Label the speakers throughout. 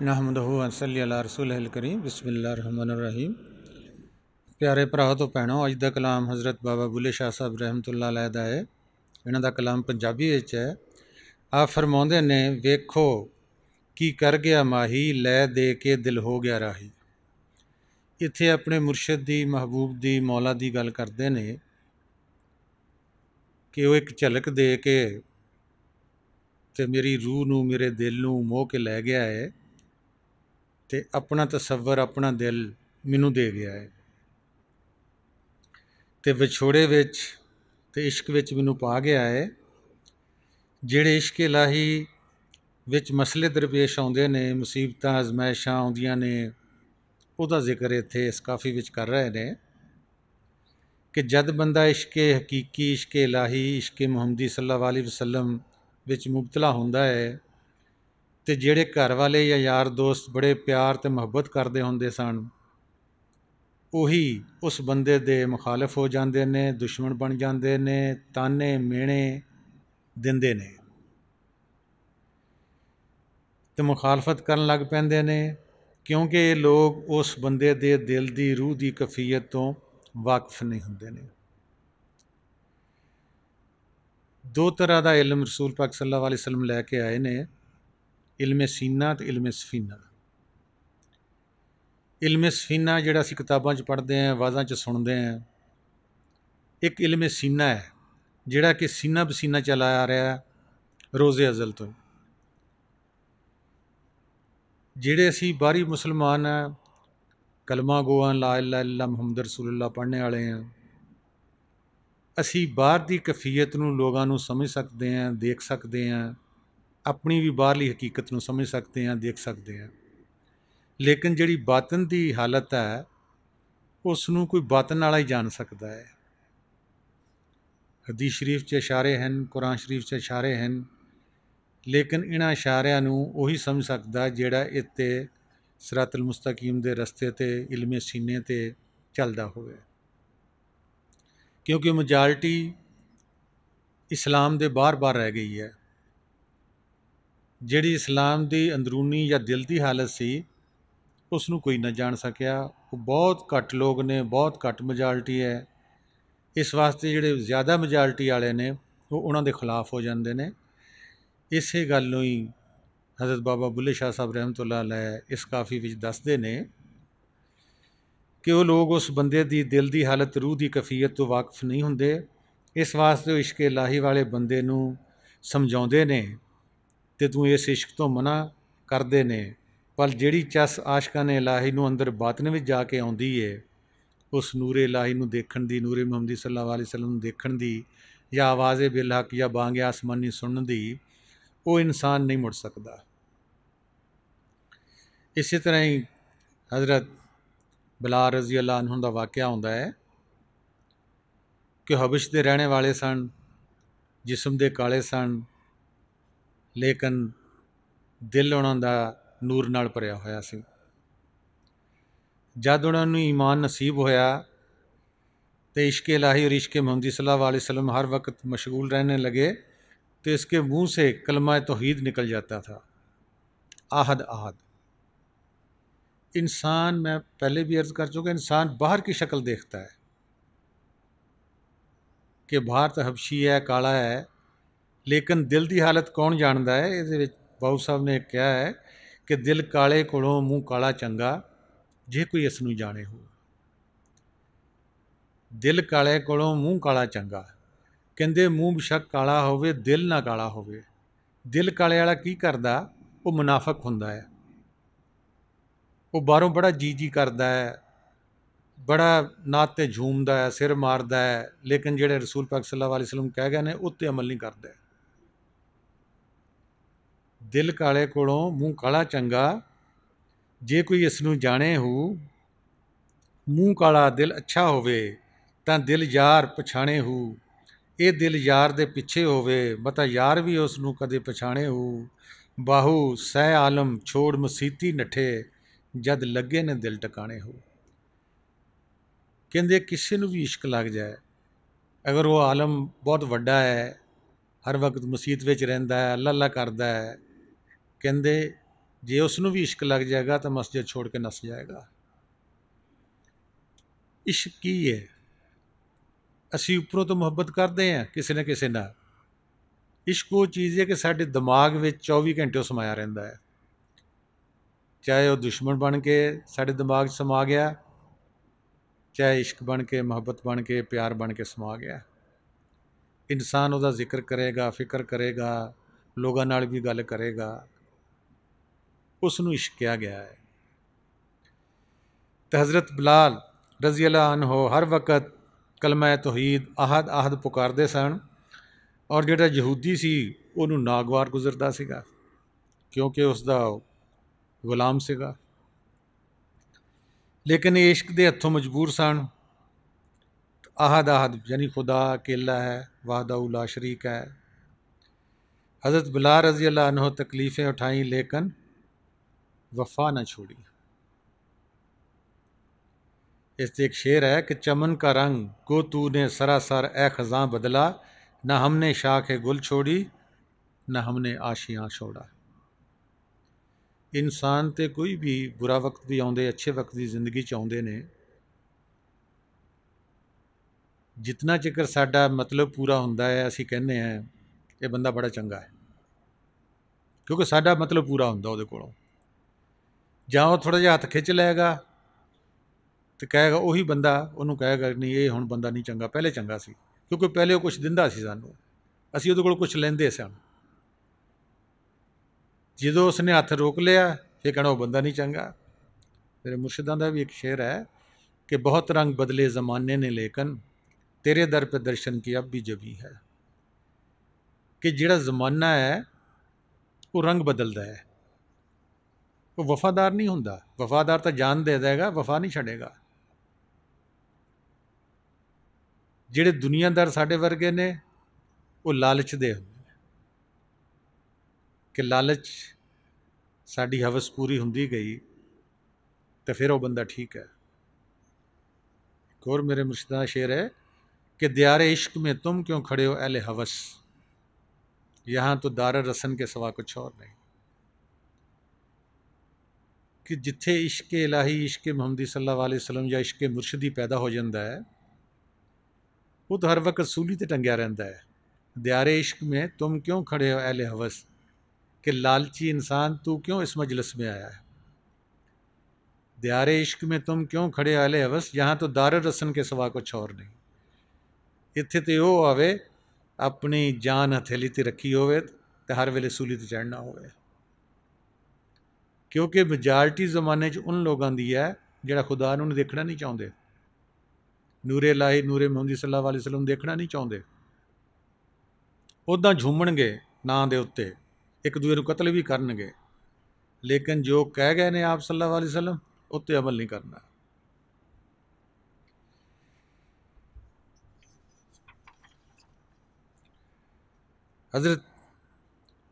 Speaker 1: नहमदहु व नसल्ली अला रसूलिहिल करीम बिस्मिल्लाहिर रहमानिर रहीम। प्यारे भराओ तो भैणों, अज दा कलाम हज़रत बाबा बुल्ले शाह साहब रहमतुल्लाह अलैह दा है। इन्हां दा कलाम पंजाबी विच है। आप फरमाउंदे ने, वेखो की कर गया माही, लै दे के दिल हो गया राही। इत्थे अपने मुर्शद दी, महबूब दी, मौला दी गल करदे ने कि वो एक झलक दे के ते मेरी रूह नूं, मेरे दिल नूं मोह के लै गया है ते अपना तसव्वुर, अपना दिल मैनू दे गया है ते विछोड़े विच ते इश्क विच मैनू पा गया है। जिहड़े इश्क इलाही विच मसले दरपेश आउंदे ने, मुसीबतां अजमाइशां आउंदियां ने, उहदा जिक्र इत्थे इस काफ़ी विच कर रहे ने कि जद बंदा इश्क हकीकी, इश्क इलाही, इश्क मुहम्मदी सल्लल्लाहु अलैहि वसल्लम विच मुबतला हुंदा है ते जिहड़े घर वाले या यार दोस्त बड़े प्यार ते मुहब्बत करदे हुंदे सन, उही उस बंदे दे मुखालफ हो जाते ने, दुश्मन बन जाते ने, ताने मेणे दिंदे ने ते मुखालफत करन लग पैंदे ने, क्योंकि ये लोग उस बंदे दे दिल दी, रूह दी कफीयत तो वाकिफ नहीं हुंदे ने। दो तरह का इल्म रसूल पाक सल्लल्लाहु अलैहि वसल्लम लैके आए ने, इल्मे सीना ते इल्मे सफीना। इल्मे सफीना जिहड़ा असीं किताबां च पढ़ते हैं, वाज़ां च सुनते हैं, एक इल्मे सीना है जिहड़ा कि सीना बसीना चला आ रहा है रोज़े अज़ल तो। जिहड़े असीं बाहरी मुसलमान हैं, कलमा गो हैं, ला इलाहा इल्लल्लाह मुहम्मद रसूलुल्लाह पढ़ने वाले हैं, असीं बाहर की कफीयत नूं लोगां नूं समझ सकते हैं, देख सकते हैं, अपनी भी बाहरली हकीकत नूं समझ सकते हैं, देख सकते हैं, लेकिन जिहड़ी बातन की हालत है उसनूं कोई बातन वाला ही जान सकता है। हदीस शरीफ च इशारे हैं, कुरान शरीफ च इशारे हैं, लेकिन इन्हां इशारिਆਂ ਨੂੰ ਉਹੀ समझ सकता ਜਿਹੜਾ ਇੱਥੇ सिरातुल मुस्तकीम दे रस्ते ते इल्मे सीने ते चलदा होवे, क्योंकि मजारटी इस्लाम दे बाहर बाहर रह गई है। जिहड़ी इस्लाम दी अंदरूनी या दिल की हालत सी उसनूं कोई ना जान सकिया। वो बहुत घट लोग ने, बहुत घट मजारटी है। इस वास्ते जिहड़े ज़्यादा मजारटी वाले ने वो उन्हां दे खिलाफ हो जाते हैं। इसे गल नूं ही हज़रत बाबा बुल्ले शाह साहब रहमतुल्लाह अलैह इस काफ़ी विच दसदे ने कि वो लोग उस बंदे दी दिल की हालत, रूह की कफीयत तो वाकिफ नहीं हुंदे। इस वास्ते वो इश्क इलाही वाले बंदे नूं समझाउंदे ने ते तूं इस इश्क तो मना करदे ने, पर जिहड़ी चस आशकां ने इलाही नूं अंदर बातन विच जाके आउंदी है, उस नूरे इलाही नूं देखण दी, नूरे मुहम्मदी सल्लल्लाहु अलैहि वसल्लम नूं देखण दी, या आवाज़े बिलहक या बांगे आसमानी सुनन दी, वो इंसान नहीं मुड़ सकता। इसी तरह ही हज़रत बिलाल रज़ी अल्लाह अन्हु का वाक़या होंदा है कि हबश के रहने वाले सन, जिस्म के काले सन, लेकिन दिल उन्हां दा नूर नाल भरिया होया सी। जद उन्हां नूं ईमान नसीब होया तो इश्क इलाही और इश्क मुहम्मदी सल्लल्लाहु अलैहि वसल्लम हर वक्त मशगूल रहने लगे, तो इसके मुँह से कलमा तौहीद निकल जाता था, आहद आहद। इंसान, मैं पहले भी अर्ज़ कर चुका, इंसान बाहर की शक्ल देखता है कि बाहर तो हबशी है, काला है, लेकिन दिल की हालत कौन जानता है। ये बाबू साहब ने कहा है कि दिल काले कोलों मूँह काला चंगा, जे कोई इस नूं जाने हो। दिल काले कोलों मूँह काला चंगा, कहंदे मूँह बेशक काला होवे, दिल ना काला होवे। दिल काले वाला की करदा, वो मुनाफक हुंदा है, वो बाहरों बड़ा जी करदा है, बड़ा नात ते झूमदा है, सिर मारदा है, लेकिन जिहड़े रसूल पाक सल्लल्लाहु अलैहि वसल्लम कह गए ने उत्ते अमल नहीं करदा। दिल काले कोलों मूँह काला चंगा, जे कोई इस नूं जाने हो। मूँह काला दिल अच्छा होवे तां दिल यार पछाणे हो। ये दिल यार दे पिछे होवे, मता यार भी उस नूं कदे पछाणे हो। बाहू सह आलम छोड़ मसीती नठे, जद लगे ने दिल टकाने हो। कहंदे किसी नूं भी इश्क लग जाए, अगर वो आलम बहुत वड्डा है, हर वक्त मसीत विच रहिंदा है, अल्लाह अल्लाह करदा है, कहंदे जे उसनों भी इश्क लग जाएगा तो मस्जिद छोड़ के नस जाएगा। इश्क की है, असी उपरों तो मुहब्बत करते हैं किसी न किसी नाल। इश्क वो चीज़ है कि साढ़े दिमाग में 24 घंटे समाया रहता है, चाहे वह दुश्मन बन के साढ़े दिमाग समा गया, चाहे इश्क बन के, मुहब्बत बन के, प्यार बन के समा गया। इंसान उसका जिक्र करेगा, फिक्र करेगा, लोगों नाल भी गल करेगा, उसनू इश्क किया गया है। तो हज़रत बिलाल रज़ी अल्लाह अन्हो हर वक्त कलमा तौहीद आहद आहद पुकारते सन, और जिहड़ा यहूदी सी उन्होंने नागवार गुजरता सीगा क्योंकि उसका गुलाम सीगा। लेकिन ये इश्क के हथों मजबूर सन। आहद आहद यानी खुदा अकेला है, वाहदा ला शरीक है। हज़रत बिलाल रज़ी अल्लाह अन्हो तकलीफ़ें उठाई लेकिन वफ़ा न छोड़ी। इस एक शेर है कि चमन का रंग को तूने सरासर ए ख़ज़ां बदला, न हमने शाख गुल छोड़ी, न हमने आशियाँ छोड़ा। इंसान ते कोई भी बुरा वक्त भी आउंदे, अच्छे वक्त की जिंदगी च आउंदे ने, जितना चिकर साडा मतलब पूरा हुंदा है असी कहने हैं ये बंदा बड़ा चंगा है, क्योंकि साडा मतलब पूरा हुंदा उहदे कोलों। जां वो थोड़ा जिहा हथ खिंच लएगा तो कहेगा उही बंदा उन्होंने कहेगा नहीं ये हुण बंदा नहीं चंगा, पहले चंगा सी, क्योंकि पहले वो कुछ दिंदा सी सानूं, असी उहदे कोलों कुछ लैंदे सन। जो उसने हथ रोक लिया फिर कहना वो बंदा नहीं चंगा। मेरे मुर्शिदां दा भी एक शेर है कि बहुत रंग बदले ज़माने ने लेकिन तेरे दर पे दर्शन की अब भी जबी है। कि जिहड़ा ज़माना है वो रंग बदलता है, वो वफादार नहीं हुंदा। वफादार तो जान दे देगा, वफा नहीं छड़ेगा। जिहड़े दुनियादार साढ़े वर्गे ने वो लालच दे हुंदे कि लालच साड़ी हवस पूरी हुंदी गई तो फिर वो बंदा ठीक है। एक और मेरे मुर्शिदा दा शेर है कि दियारे इश्क में तुम क्यों खड़े हो अहले हवस, यहाँ तो दार रसन के सिवा कुछ और नहीं। कि जिथे इश्क इलाही, इश्क मुहम्मदी सल्लल्लाहु अलैहि वसल्लम या इश्क मुर्शदी पैदा हो जाता है, वो तो हर वक्त सूली ते टंगया रहता है। दियारे इश्क में तुम क्यों खड़े हो अहले हवस, कि लालची इंसान तू क्यों इस मजलिस में आया है। दियारे इश्क में तुम क्यों खड़े हो अहले हवस, यहाँ तो दार रसन के सिवा कुछ और नहीं। इत्थे तो वो आवे अपनी जान हथेली ते रखी होवे ते हर वेले सूली ते चढ़ना होवे, क्योंकि मेजॉरिटी ज़माने च उन लोगों की है जिहड़ा खुदा नूं देखना नहीं चाहते, नूरे इलाही नूरे मुहम्मदी सल्लल्लाहु अलैहि वसल्लम देखना नहीं चाहते। उदां झूमणगे नां दे उत्ते, एक दूए नूं कतल भी करनगे, लेकिन जो कह गए ने आप सल्लल्लाहु अलैहि वसल्लम उत्ते अमल नहीं करना। हज़रत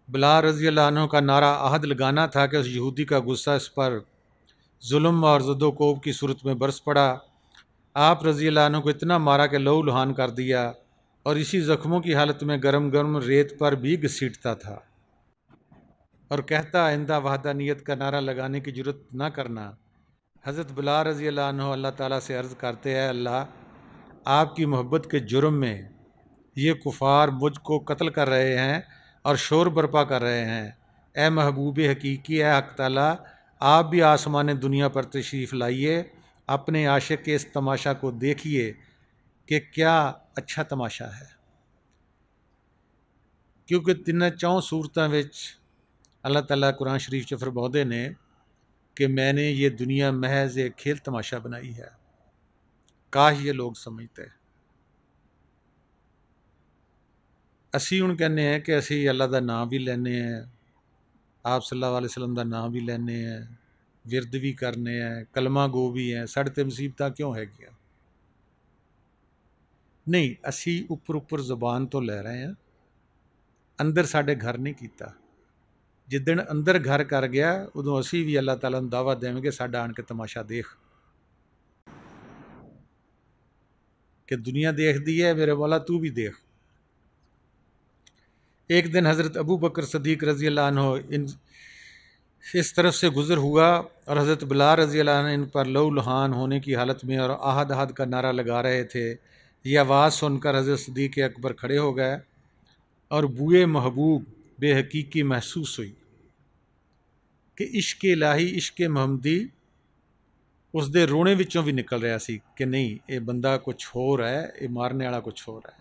Speaker 1: बिलाल रज़ी अल्लाह अन्हु का नारा आहद लगाना था कि उस यहूदी का गुस्सा इस पर जुल्म और ज़द्दोकोब की सूरत में बरस पड़ा। आप रज़ी अल्लाह अन्हु को इतना मारा कि लहू लुहान कर दिया, और इसी ज़ख्मों की हालत में गर्म गर्म रेत पर भी घसीटता था और कहता आइंदा वहदानियत का नारा लगाने की जरूरत ना करना। हज़रत बिलाल रज़ी अल्लाह अन्हु अल्लाह ताला से अर्ज़ करते हैं, अल्लाह आपकी मोहब्बत के जुर्म में ये कुफ़ार मुझको कत्ल कर रहे हैं और शोर बर्पा कर रहे हैं। ए महबूब हकीकी है हक ताला, आप भी आसमान दुनिया पर तशरीफ़ लाइए, अपने आशिक के इस तमाशा को देखिए कि क्या अच्छा तमाशा है। क्योंकि तिन्ना चौं सूरतों विच अल्लाह ताला कुरान शरीफ च फरमाउंदे ने कि मैंने ये दुनिया महज एक खेल तमाशा बनाई है। काश ये लोग समझते। असी हुण कहने हैं कि असी अल्लाह का नाम भी लैने हैं, आप सल्लल्लाहु अलैहि वसल्लम का नाम भी लैने हैं, विरद भी करने हैं, कलमा गो भी हैं, साढ़े ते मुसीबतां क्यों हैगियां? नहीं, असी उपर उपर जुबान तो लै रहे हैं, अंदर साढ़े घर नहीं कीता। जिदन अंदर घर कर गया उदों असी भी अल्लाह ताला नूं दावा देवांगे साडा आण के तमाशा देख। कि दुनिया देखती है, मेरे मौला तू भी देख। एक दिन हज़रत अबू बकर सदीक रज़ी अल्लाह अन्हु इस तरफ से गुज़र हुआ और हज़रत बिलाल रज़ी अल्लाह अन्हु इन पर लहू लुहान होने की हालत में और आहद आहद का नारा लगा रहे थे। ये आवाज़ सुनकर हज़रत सिद्दीक़ अकबर खड़े हो गए और बुए महबूब बेहकीकी महसूस हुई कि इश्क इलाही, इश्क महमदी उस दे रोने विचों भी निकल रहा सी कि नहीं, ये बंदा कुछ हो रहा है, ये मारने वाला कुछ हो रहा है।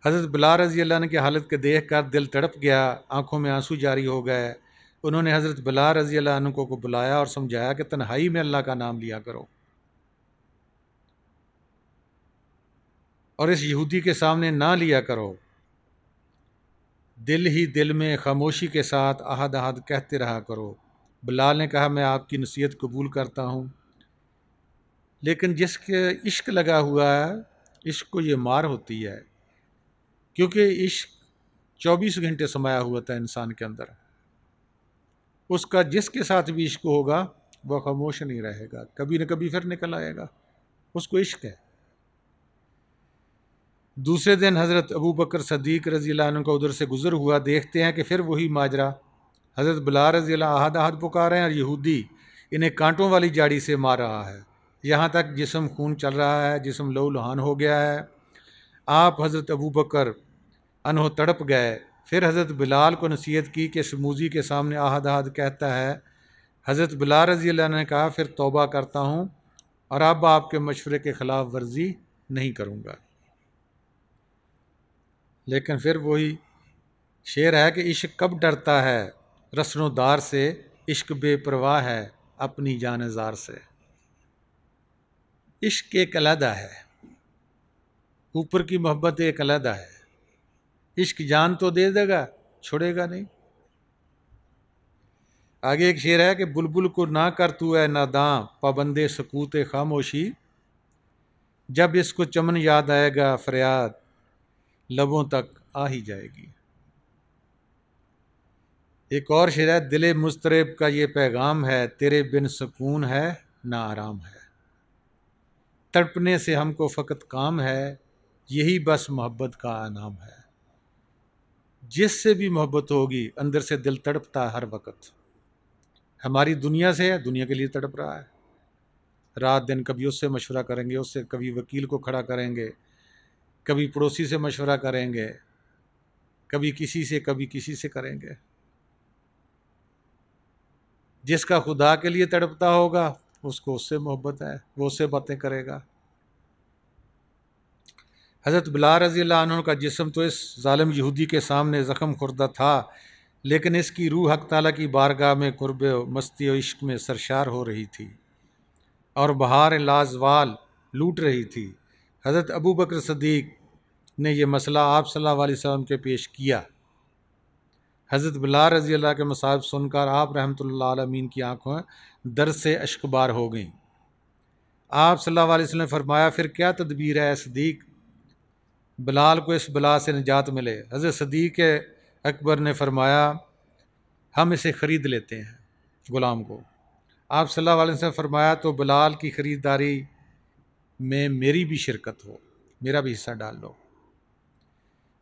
Speaker 1: हज़रत बिलाल रज़ी अल्लाह अन्हु की हालत के देख कर दिल तड़प गया, आंखों में आंसू जारी हो गए। उन्होंने हज़रत बिलाल रज़ी अल्लाह अन्हु को बुलाया और समझाया कि तन्हाई में अल्लाह का नाम लिया करो और इस यहूदी के सामने ना लिया करो। दिल ही दिल में खामोशी के साथ आहद आहद कहते रहा करो। बिलाल ने कहा, मैं आपकी नसीहत कबूल करता हूँ, लेकिन जिसके इश्क लगा हुआ है, इश्क को ये मार होती है, क्योंकि इश्क 24 घंटे समाया हुआ था इंसान के अंदर। उसका जिसके साथ भी इश्क होगा वह खामोश नहीं रहेगा, कभी न कभी फिर निकल आएगा, उसको इश्क है। दूसरे दिन हज़रत अबू बकर सदीक रज़ी अल्लाह अन्हु का उधर से गुज़र हुआ। देखते हैं कि फिर वही माजरा, हज़रत बिलाल रज़ी अल्लाह आहद आहद पुकार रहे हैं और यहूदी इन्हें कांटों वाली जाड़ी से मार रहा है, यहाँ तक जिस्म खून चल रहा है, जिस्म लहू लुहान हो गया है। आप हज़रत अबू बकर अन्हो तड़प गए। फिर हज़रत बिलाल को नसीहत की कि शमूज़ी के सामने आहद आहद कहता है। हज़रत बिलाल रज़ी अल्लाह ने कहा, फिर तौबा करता हूँ और अब आपके मशवरे के ख़िलाफ़ वर्जी नहीं करूँगा। लेकिन फिर वही शेर है कि इश्क कब डरता है रस्नोदार से, इश्क बेपरवाह है अपनी जानजार से। इश्क एक अलहदा है, ऊपर की मोहब्बत एक अलहदा है। इश्क जान तो दे देगा, छोड़ेगा नहीं। आगे एक शेर है कि बुलबुल को ना कर तू है नादां, पाबंदे सकूते खामोशी, जब इसको चमन याद आएगा फरियाद लबों तक आ ही जाएगी। एक और शेर है, दिले मुस्तरब का ये पैगाम है, तेरे बिन सुकून है ना आराम है, तड़पने से हमको फ़कत काम है, यही बस मोहब्बत का नाम है। जिससे भी मोहब्बत होगी अंदर से दिल तड़पता है हर वक्त। हमारी दुनिया से है, दुनिया के लिए तड़प रहा है, रात दिन कभी उससे मशवरा करेंगे, उससे कभी वकील को खड़ा करेंगे, कभी पड़ोसी से मशवरा करेंगे, कभी किसी से करेंगे। जिसका खुदा के लिए तड़पता होगा उसको उससे मोहब्बत है, वो उससे बातें करेगा। हज़रत बिलाल रज़ी अल्लाह अन्हु का जिस्म तो इस ज़ालिम यहूदी के सामने ज़ख़म खुर्दा था, लेकिन इसकी रूह हक़ ताला की बारगाह में कुर्ब मस्ती और इश्क में सरशार हो रही थी और बहार लाजवाल लूट रही थी। हज़रत अबू बकर सदीक ने यह मसला आप सल्लल्लाहु अलैहि वसल्लम के पेश किया। हज़रत बिलाल रज़ी अल्लाह के मसाइब सुनकर आप रहमतुल्लाह अलमीन की आँखों दर्द से अश्कबार हो गईं। आप सल्लल्लाहु अलैहि वसल्लम ने फरमाया, फिर क्या तदबीर है सदीक, बिलाल को इस बला से निजात मिले। हज़रत सदीक अकबर ने फरमाया, हम इसे ख़रीद लेते हैं, ग़ुलाम को। आप सल्लल्लाहु अलैहि वसल्लम ने फरमाया, तो बिलाल की ख़रीदारी में मेरी भी शिरकत हो, मेरा भी हिस्सा डाल लो।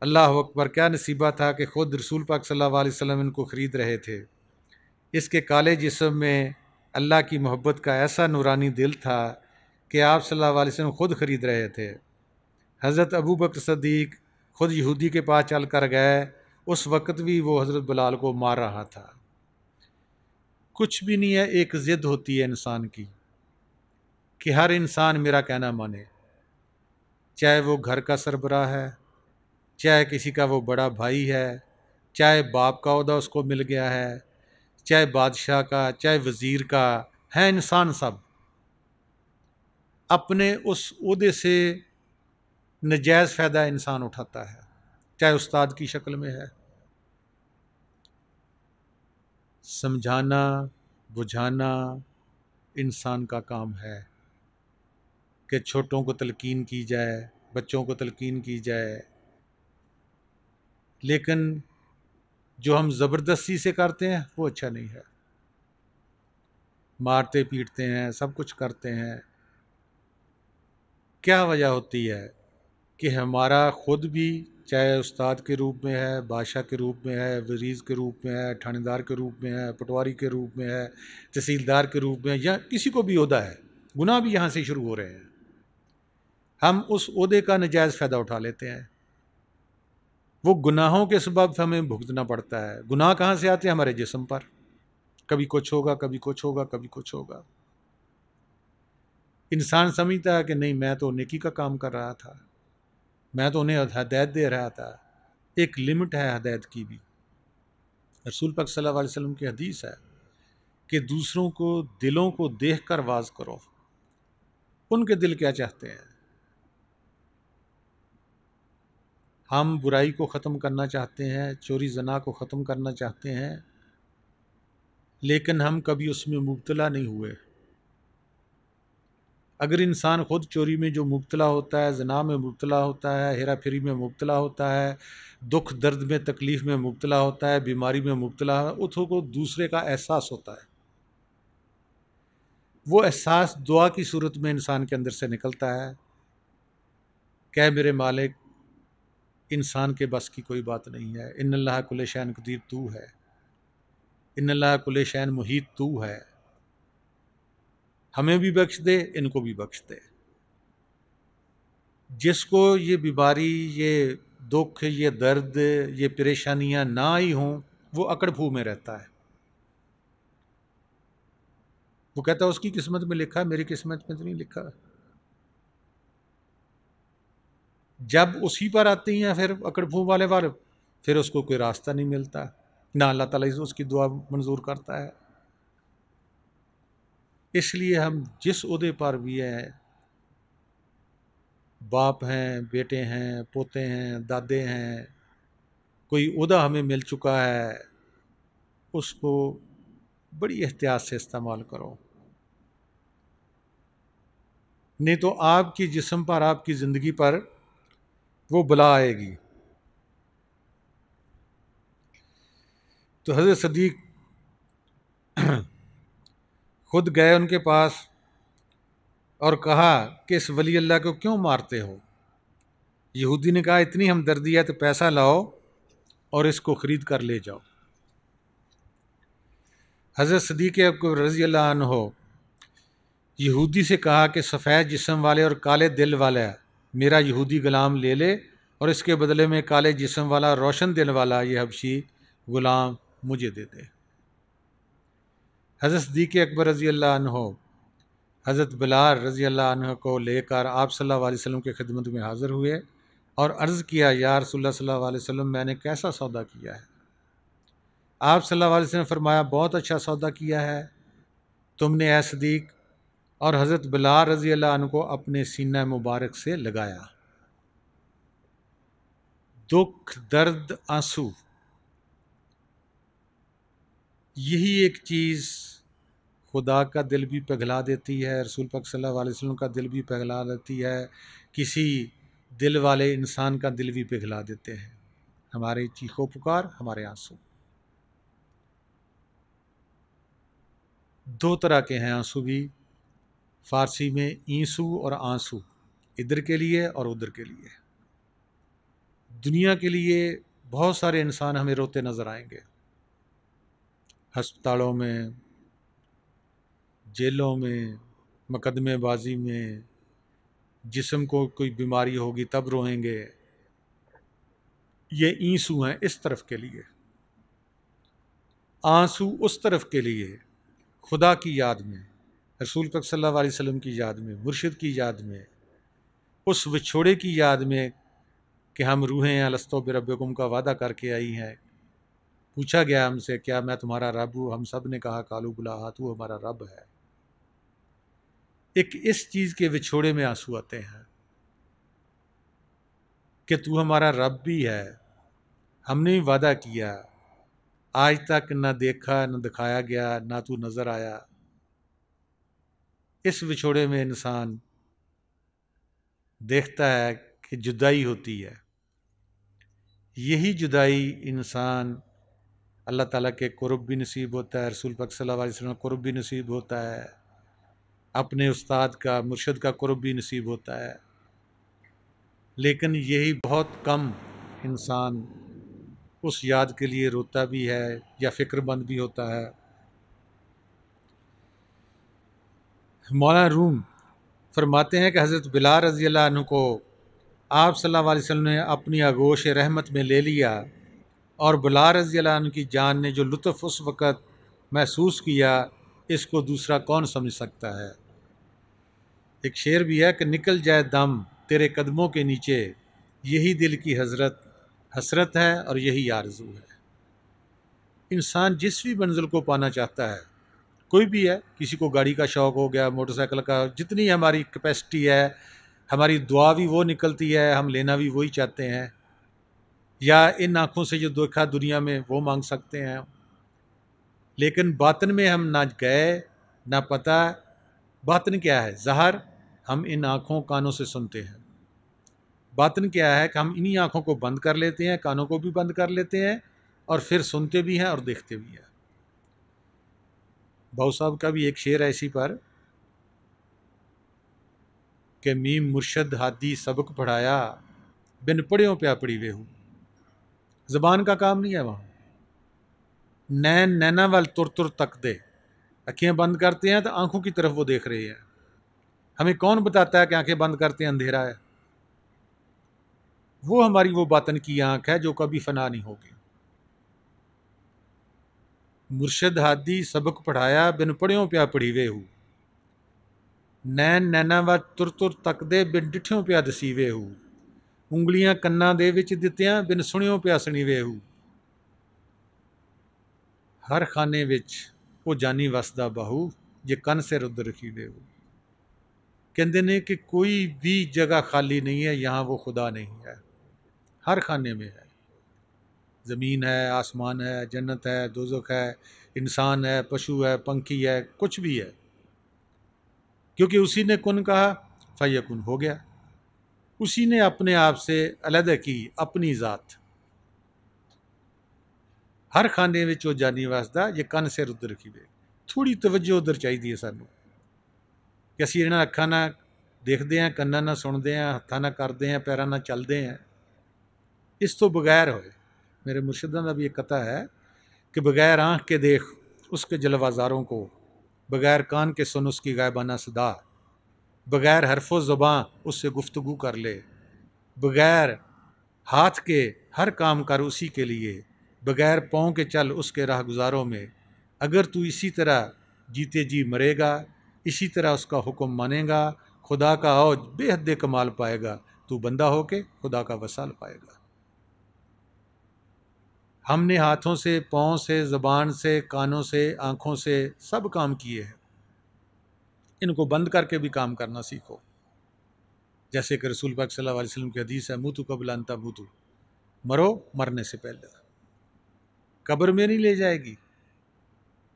Speaker 1: अल्लाह अकबर, क्या नसीबा था कि ख़ुद रसूल पाक सल्लल्लाहु अलैहि वसल्लम इनको ख़रीद रहे थे। इसके काले जिस्म में अल्लाह की मोहब्बत का ऐसा नूरानी दिल था कि आप सल्लल्लाहु अलैहि वसल्लम ख़ुद ख़रीद रहे थे। हज़रत अबू बकर सदीक ख़ुद यहूदी के पास चल कर गए, उस वक़्त भी वो हज़रत बिलाल को मार रहा था। कुछ भी नहीं है, एक ज़िद होती है इंसान की कि हर इंसान मेरा कहना माने, चाहे वो घर का सरबराह है, चाहे किसी का वो बड़ा भाई है, चाहे बाप का ओहदा उसको मिल गया है, चाहे बादशाह का, चाहे वज़ीर का, है इंसान सब अपने उस ओहदे से नजायज़ फ़ायदा इंसान उठाता है, चाहे उस्ताद की शक्ल में है। समझाना बुझाना इंसान का काम है कि छोटों को तलकीन की जाए, बच्चों को तलकीन की जाए, लेकिन जो हम ज़बरदस्ती से करते हैं वो अच्छा नहीं है। मारते पीटते हैं, सब कुछ करते हैं। क्या वजह होती है कि हमारा खुद भी चाहे उस्ताद के रूप में है, बादशाह के रूप में है, वजीर के रूप में है, थानेदार के रूप में है, पटवारी के रूप में है, तहसीलदार के रूप में, या किसी को भी ओहदा है, गुनाह भी यहाँ से शुरू हो रहे हैं। हम उस ओहदे का नजायज़ फ़ायदा उठा लेते हैं, वो गुनाहों के सबब हमें भुगतना पड़ता है। गुनाह कहाँ से आते हैं? हमारे जिस्म पर, कभी कुछ होगा, कभी कुछ होगा, कभी कुछ होगा। इंसान समझता है कि नहीं, मैं तो नेकी का काम कर रहा था, मैं तो उन्हें हदायत दे रहा था। एक लिमिट है हदायत की भी। रसूल पाक सल्लल्लाहु अलैहि वसल्लम की हदीस है कि दूसरों को दिलों को देख कर वाज करो, उनके दिल क्या चाहते हैं। हम बुराई को ख़त्म करना चाहते हैं, चोरी जना को ख़त्म करना चाहते हैं, लेकिन हम कभी उसमें मुब्तला नहीं हुए। अगर इंसान ख़ुद चोरी में जो मुब्तला होता है, जना में मुब्तला होता है, हेरा फेरी में मुब्तला होता है, दुख दर्द में तकलीफ़ में मुब्तला होता है, बीमारी में मुब्तला है, उसको दूसरे का एहसास होता है। वो एहसास दुआ की सूरत में इंसान के अंदर से निकलता है, कह मेरे मालिक, इंसान के बस की कोई बात नहीं है, इन्नल्लाह कुल्ले शैन कदीर, तू है, इन्नल्लाह कुल्ले शैन मुहीत, तू है, हमें भी बख्श दे, इनको भी बख्श दे। जिसको ये बीमारी, ये दुख, ये दर्द, ये परेशानियां ना आई हों, वो अकड़ फू में रहता है। वो कहता है उसकी किस्मत में लिखा है, मेरी किस्मत में तो नहीं लिखा। जब उसी पर आती हैं फिर अकड़ फू वाले वाले, फिर उसको कोई रास्ता नहीं मिलता, ना अल्लाह ताला उसकी दुआ मंजूर करता है। इसलिए हम जिस ओहदे पर भी हैं, बाप हैं, बेटे हैं, पोते हैं, दादे हैं, कोई ओहदा हमें मिल चुका है, उसको बड़ी एहतियात से इस्तेमाल करो, नहीं तो आपकी जिस्म पर, आपकी ज़िंदगी पर वो बला आएगी। तो हज़रत सदीक खुद गए उनके पास और कहा कि इस वली अल्लाह को क्यों मारते हो? यहूदी ने कहा इतनी हमदर्दी है तो पैसा लाओ और इसको ख़रीद कर ले जाओ। हज़रत सदीक़ अकबर रज़ी अल्लाह अन्हो यहूदी से कहा कि सफ़ेद जिस्म वाले और काले दिल वाला मेरा यहूदी ग़ुलाम ले ले, और इसके बदले में काले जिस्म वाला रोशन दिल वाला ये हबशी ग़ुलाम मुझे दे दे। हज़रत सदीक़ अकबर रज़ी अल्लाह अन्हो हज़रत बिलाल रज़ी अल्लाह अन्हो को लेकर आप सल्लल्लाहु अलैहि वसल्लम की खिदमत में हाज़िर हुए और अर्ज़ किया, या रसूलुल्लाह सल्लल्लाहु अलैहि वसल्लम, मैंने कैसा सौदा किया है? आप सल्लल्लाहु अलैहि वसल्लम ने फरमाया, बहुत अच्छा सौदा किया है तुमने ऐ सदीक़, और हज़रत बिलाल रज़ी अल्लाह अन्हु को अपने सीना मुबारक से लगाया। दुख, दर्द, आंसू, यही एक चीज़ खुदा का दिल भी पिघला देती है, रसूल पाक सल्लल्लाहु अलैहि वसल्लम का दिल भी पिघला देती है, किसी दिल वाले इंसान का दिल भी पिघला देते हैं। हमारे चीखो पुकार, हमारे आंसू, दो तरह के हैं आंसू भी, फ़ारसी में ईंसू और आंसू, इधर के लिए और उधर के लिए। दुनिया के लिए बहुत सारे इंसान हमें रोते नज़र आएंगे, हस्पतालों में, जेलों में, मुकदमेबाजी में, जिस्म को कोई बीमारी होगी तब रोएंगे। ये ईंसू हैं इस तरफ के लिए, आंसू उस तरफ के लिए, खुदा की याद में, रसूल पाक सल्लल्लाहु अलैहि वसल्लम की याद में, मुर्शिद की याद में, उस विछोड़े की याद में कि हम रूहें अलस्तो बिरब्बिकुम का वादा करके आई हैं। पूछा गया हमसे, क्या मैं तुम्हारा रब हूँ? हम सब ने कहा कालू बुला, तू हमारा रब है। एक इस चीज़ के विछोड़े में आंसू आते हैं कि तू हमारा रब भी है, हमने ही वादा किया, आज तक न देखा, न दिखाया गया, ना तू नज़र आया। इस विछोड़े में इंसान देखता है कि जुदाई होती है, यही जुदाई इंसान अल्लाह ताला के कुर्ब भी नसीब होता है, रसूल पाक सल्लल्लाहु अलैहि वसल्लम का कुर्ब भी नसीब होता है, अपने उस्ताद का, मुर्शिद का कुर्ब भी नसीब होता है। लेकिन यही बहुत कम इंसान उस याद के लिए रोता भी है या फ़िक्रमंद भी होता है। मौलाना रूम फरमाते हैं कि हज़रत बिलाल रज़ी अल्लाह अन्हु को आप सल्लल्लाहु अलैहि वसल्लम ने अपनी आगोश रहमत में ले लिया, और बिलाल रज़ी अल्लाह अन्हु की जान ने जो लुत्फ़ उस वक़्त महसूस किया, इसको दूसरा कौन समझ सकता है। एक शेर भी है कि निकल जाए दम तेरे कदमों के नीचे, यही दिल की हसरत है और यही आरज़ू है। इंसान जिस भी मंजिल को पाना चाहता है, कोई भी है, किसी को गाड़ी का शौक़ हो गया, मोटरसाइकिल का, जितनी हमारी कैपेसिटी है, हमारी दुआ भी वो निकलती है, हम लेना भी वही चाहते हैं, या इन आँखों से जो देखा दुनिया में वो मांग सकते हैं। लेकिन बातिन में हम ना गए ना पता। बातिन क्या है? ज़ाहिर हम इन आँखों कानों से सुनते हैं। बातिन क्या है कि हम इन्हीं आँखों को बंद कर लेते हैं, कानों को भी बंद कर लेते हैं, और फिर सुनते भी हैं और देखते भी हैं। भाऊ साहब का भी एक शेर है इसी पर कि मीम मुर्शद हादी सबक पढ़ाया, बिन पढ़ियों पे पड़ी वे हूँ। ज़बान का काम नहीं है वहाँ। नैन नैना वाल तुर तुर तक दे, अखियाँ बंद करते हैं तो आंखों की तरफ वो देख रहे हैं। हमें कौन बताता है कि आंखें बंद करते हैं अंधेरा है? वो हमारी वो बातन की आंख है जो कभी फना नहीं होगी। मुर्शद हादी सबक पढ़ाया, बिन पढ़ियों प्या पढ़ी वे हूँ। नैन नैना वा तुर तुर तक दे, बिन डिठियों प्या दसी वे हूँ। ਉਂਗਲੀਆਂ ਕੰਨਾਂ ਦੇ ਵਿੱਚ ਦਿੱਤਿਆਂ, ਬਿਨ ਸੁਣਿਓ ਪਿਆ ਸੁਣੀ ਵੇ ਹੂ। हर खाने विच वो जानी वसदा बाहू, जे कन सिर उधर रखी वे हू। कहते ने कि कोई भी जगह खाली नहीं है, यहाँ वो खुदा नहीं है। हर खाने में है। ज़मीन है, आसमान है, जन्नत है, दोज़ख है, इंसान है, पशु है, पंखी है, कुछ भी है, क्योंकि उसी ने कुन कहा फयकुन हो गया। उसी ने अपने आप से अलग की अपनी ज़ात। हर खाने में वो जानी वासदा, ये कन सिर उधर रखी वे। थोड़ी तवज्जो उधर चाहिए सानू कि असीं इन्हां अखां नाल देखते हैं, कन्नां नाल सुनते हैं, हत्थां नाल करते हैं, पैरां नाल चलते हैं। इस तो बगैर होए, मेरे मुर्शिदां दा भी एक कथा है कि बगैर आँख के देख उसके जलवाजारों को, बगैर कान के सुन उसकी गायबाना सदा, बगैर हरफो ज़बां उससे गुफ्तगू कर ले, बगैर हाथ के हर काम कर उसी के लिए, बगैर पाँव के चल उसके राह गुजारों में। अगर तू इसी तरह जीते जी मरेगा, इसी तरह उसका हुक्म मानेगा, खुदा का औज बेहद कमाल पाएगा, तू बंदा होके खुदा का वसाल पाएगा। हमने हाथों से, पाँव से, ज़बान से, कानों से, आँखों से सब काम किए हैं। इनको बंद करके भी काम करना सीखो। जैसे कि रसूल पाक सल्लल्लाहु अलैहि वसल्लम की हदीस है, मुतु कबल अन तमूतु, मरो मरने से पहले। कब्र में नहीं ले जाएगी।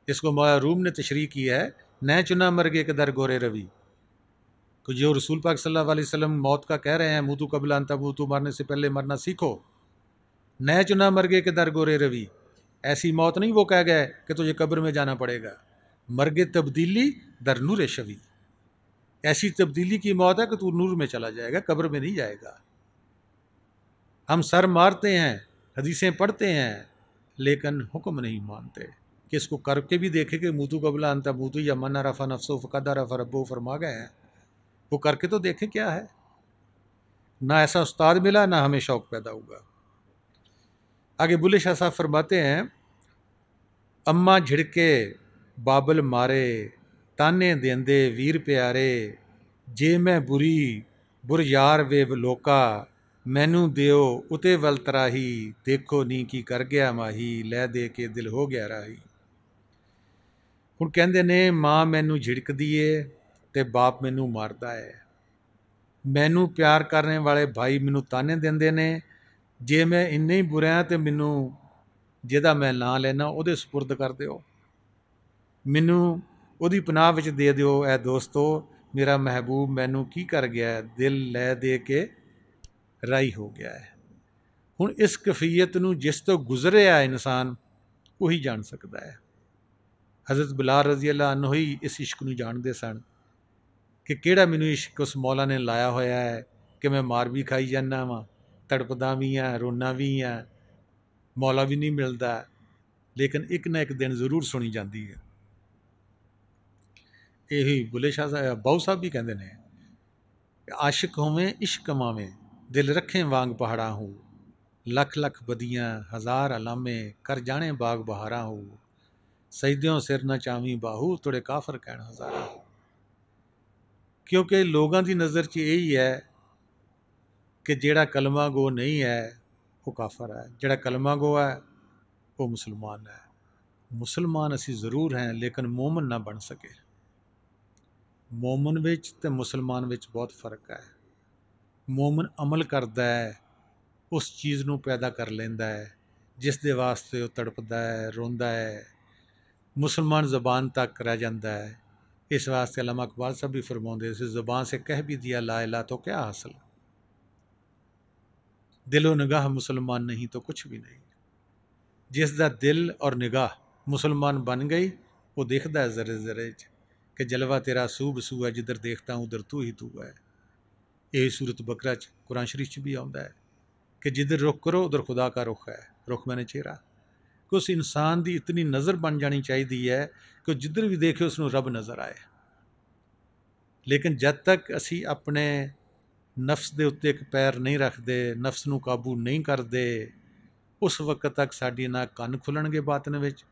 Speaker 1: इसको मौला रूम ने तशरीह किया है, नए चुना मरगे के दर गोरे रवि। तो जो रसूल पाक सल्लल्लाहु अलैहि वसल्लम मौत का कह रहे हैं, मुतु कबल अन तमूतु, मरने से पहले मरना सीखो। नए चुना मरगे के दर गोरे रवि, ऐसी मौत नहीं वो कह गए कि तुझे कब्र में जाना पड़ेगा। मरगे तब्दीली दर नूर शवी, ऐसी तब्दीली की मौत है कि तू नूर में चला जाएगा, कब्र में नहीं जाएगा। हम सर मारते हैं, हदीसें पढ़ते हैं, लेकिन हुक्म नहीं मानते कि इसको करके भी देखे कि मुतु कबला अंता मुतु या मन रफ़ा नफ्सो फ़क़द रफ़ा रब्बो फरमा गए हैं। वो करके तो देखें क्या है। ना ऐसा उस्ताद मिला, ना हमें शौक़ पैदा हुआ। आगे बुल्ले शाह साहब फरमाते हैं, अम्मा झिड़के बाबल मारे, ताने देंदे वीर प्यारे, जे मैं बुरी बुर यार वे लोका, मैनू दियो उते वल तराही, देखो नी की कर गया माही, लै दे के दिल हो गया राही। हुण कहंदे ने माँ मैनू झिड़कदी है ते बाप मैनू मारदा है, मैनू प्यार करने वाले भाई मैनू ताने देंदे ने, जे मैं इन्ने ही बुरा तो मैनू जिहदा मैं नां लेना उहदे सुपुर्द कर दिओ, मैनू उहदी पनाह विच दे दिओ। ऐ दोस्तो मेरा महबूब मैनू की कर गया है, दिल लै दे के राई हो गया है। हुण इस कैफियत नूं जिस तो गुजरिया इंसान वही जान सकता है। हज़रत बिलाल रज़ी अल्लाह अन्हु ही इस इश्क नूं जाणदे सन कि किहड़ा मैनू इश्क उस मौला ने लाया होया है कि मैं मार भी खाई जाना वा, तड़पदा भी हाँ, रोना भी हाँ, मौला भी नहीं मिलता, लेकिन एक ना एक दिन जरूर सुनी जाती है। यही बुले शाह साहब, बाऊ साहब भी कहते हैं, आशिक होवें इश्क कमावें, दिल रखें वांग पहाड़ा हो, लख लख बदियाँ हज़ार अलामे, कर जाने बाग बहारा हो, सजद्यों सिर न चावी बाहू, तुड़े काफर कहण हज़ारा हो। क्योंकि लोगों की नज़र च यही है कि जेड़ा कलमा गो नहीं है वो काफर है, जेड़ा कलमा गो है वो मुसलमान है। मुसलमान असी ज़रूर हैं लेकिन मोमन ना बन सके। मोमन विच ते मुसलमान विच बहुत फ़र्क है। मोमन अमल करता है, उस चीज़ नूं पैदा कर लेंदा है जिस दे वास्ते वो तड़पदा है, रोंदा है। मुसलमान ज़बान तक रह जाता है। इस वास्ते अल्लामा इकबाल साहब भी फरमाते थे, ज़बान से कह भी दिया ला इलाहा तो क्या हासिल, दिलो निगाह मुसलमान नहीं तो कुछ भी नहीं। जिसका दिल और निगाह मुसलमान बन गई वो देखता है ज़रे ज़रे कि जलवा तेरा सूब सू है, जिधर देखता हूँ उधर तू ही तू है। यही सूरत बकरा च कुरान शरीफ च भी आता है कि जिधर रुख करो उधर खुदा का रुख है, रुख मैंने चेहरा। कि उस इंसान की इतनी नज़र बन जानी चाहिए है कि जिधर भी देखे उसनों रब नज़र आए। लेकिन जब तक असी अपने नफ्स के उत्ते एक पैर नहीं रखते, नफ्स नूं काबू नहीं करते, उस वक्त तक साड़ी ना कन खुलणगे बातन विच,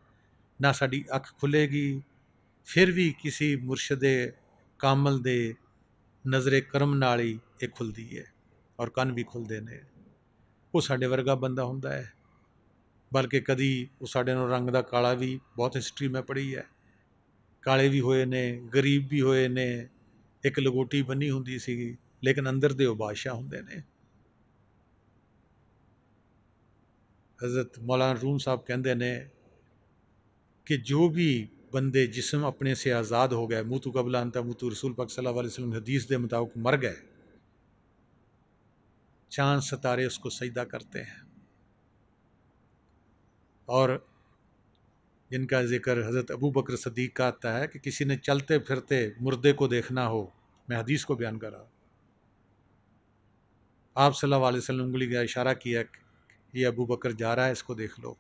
Speaker 1: ना साड़ी अख खुलेगी। फिर भी किसी मुर्शद कामल दे नज़रे करम नाल ही ये खुलती है और कन भी खुलते हैं। वो साडे वर्गा बंदा हुंदा है, बल्कि कदी वो साडे नालों रंग दा काला भी, बहुत हिस्टरी मैं पढ़ी है, काले भी होए ने, गरीब भी होए ने, एक लंगोटी बनी हुंदी सी लेकिन अंदर दे वो बादशाह हुंदे ने। हज़रत मौलाना रूम साहब कहते ने कि जो भी बंदे जिस्म अपने से आज़ाद हो गए, मूतू कबला अंता मूतू, रसूल पाक सल्लल्लाहु अलैहि वसल्लम हदीस के मुताबिक मर गए, चांद सितारे उसको सजदा करते हैं। और जिनका जिक्र हज़रत अबू बकर सदीक का आता है कि किसी ने चलते फिरते मुर्दे को देखना हो, मैं हदीस को बयान कर रहा हूँ, आप सल्लल्लाहु अलैहि वसल्लम उंगली का इशारा किया कि ये अबू बकर जा रहा है, इसको देख लो।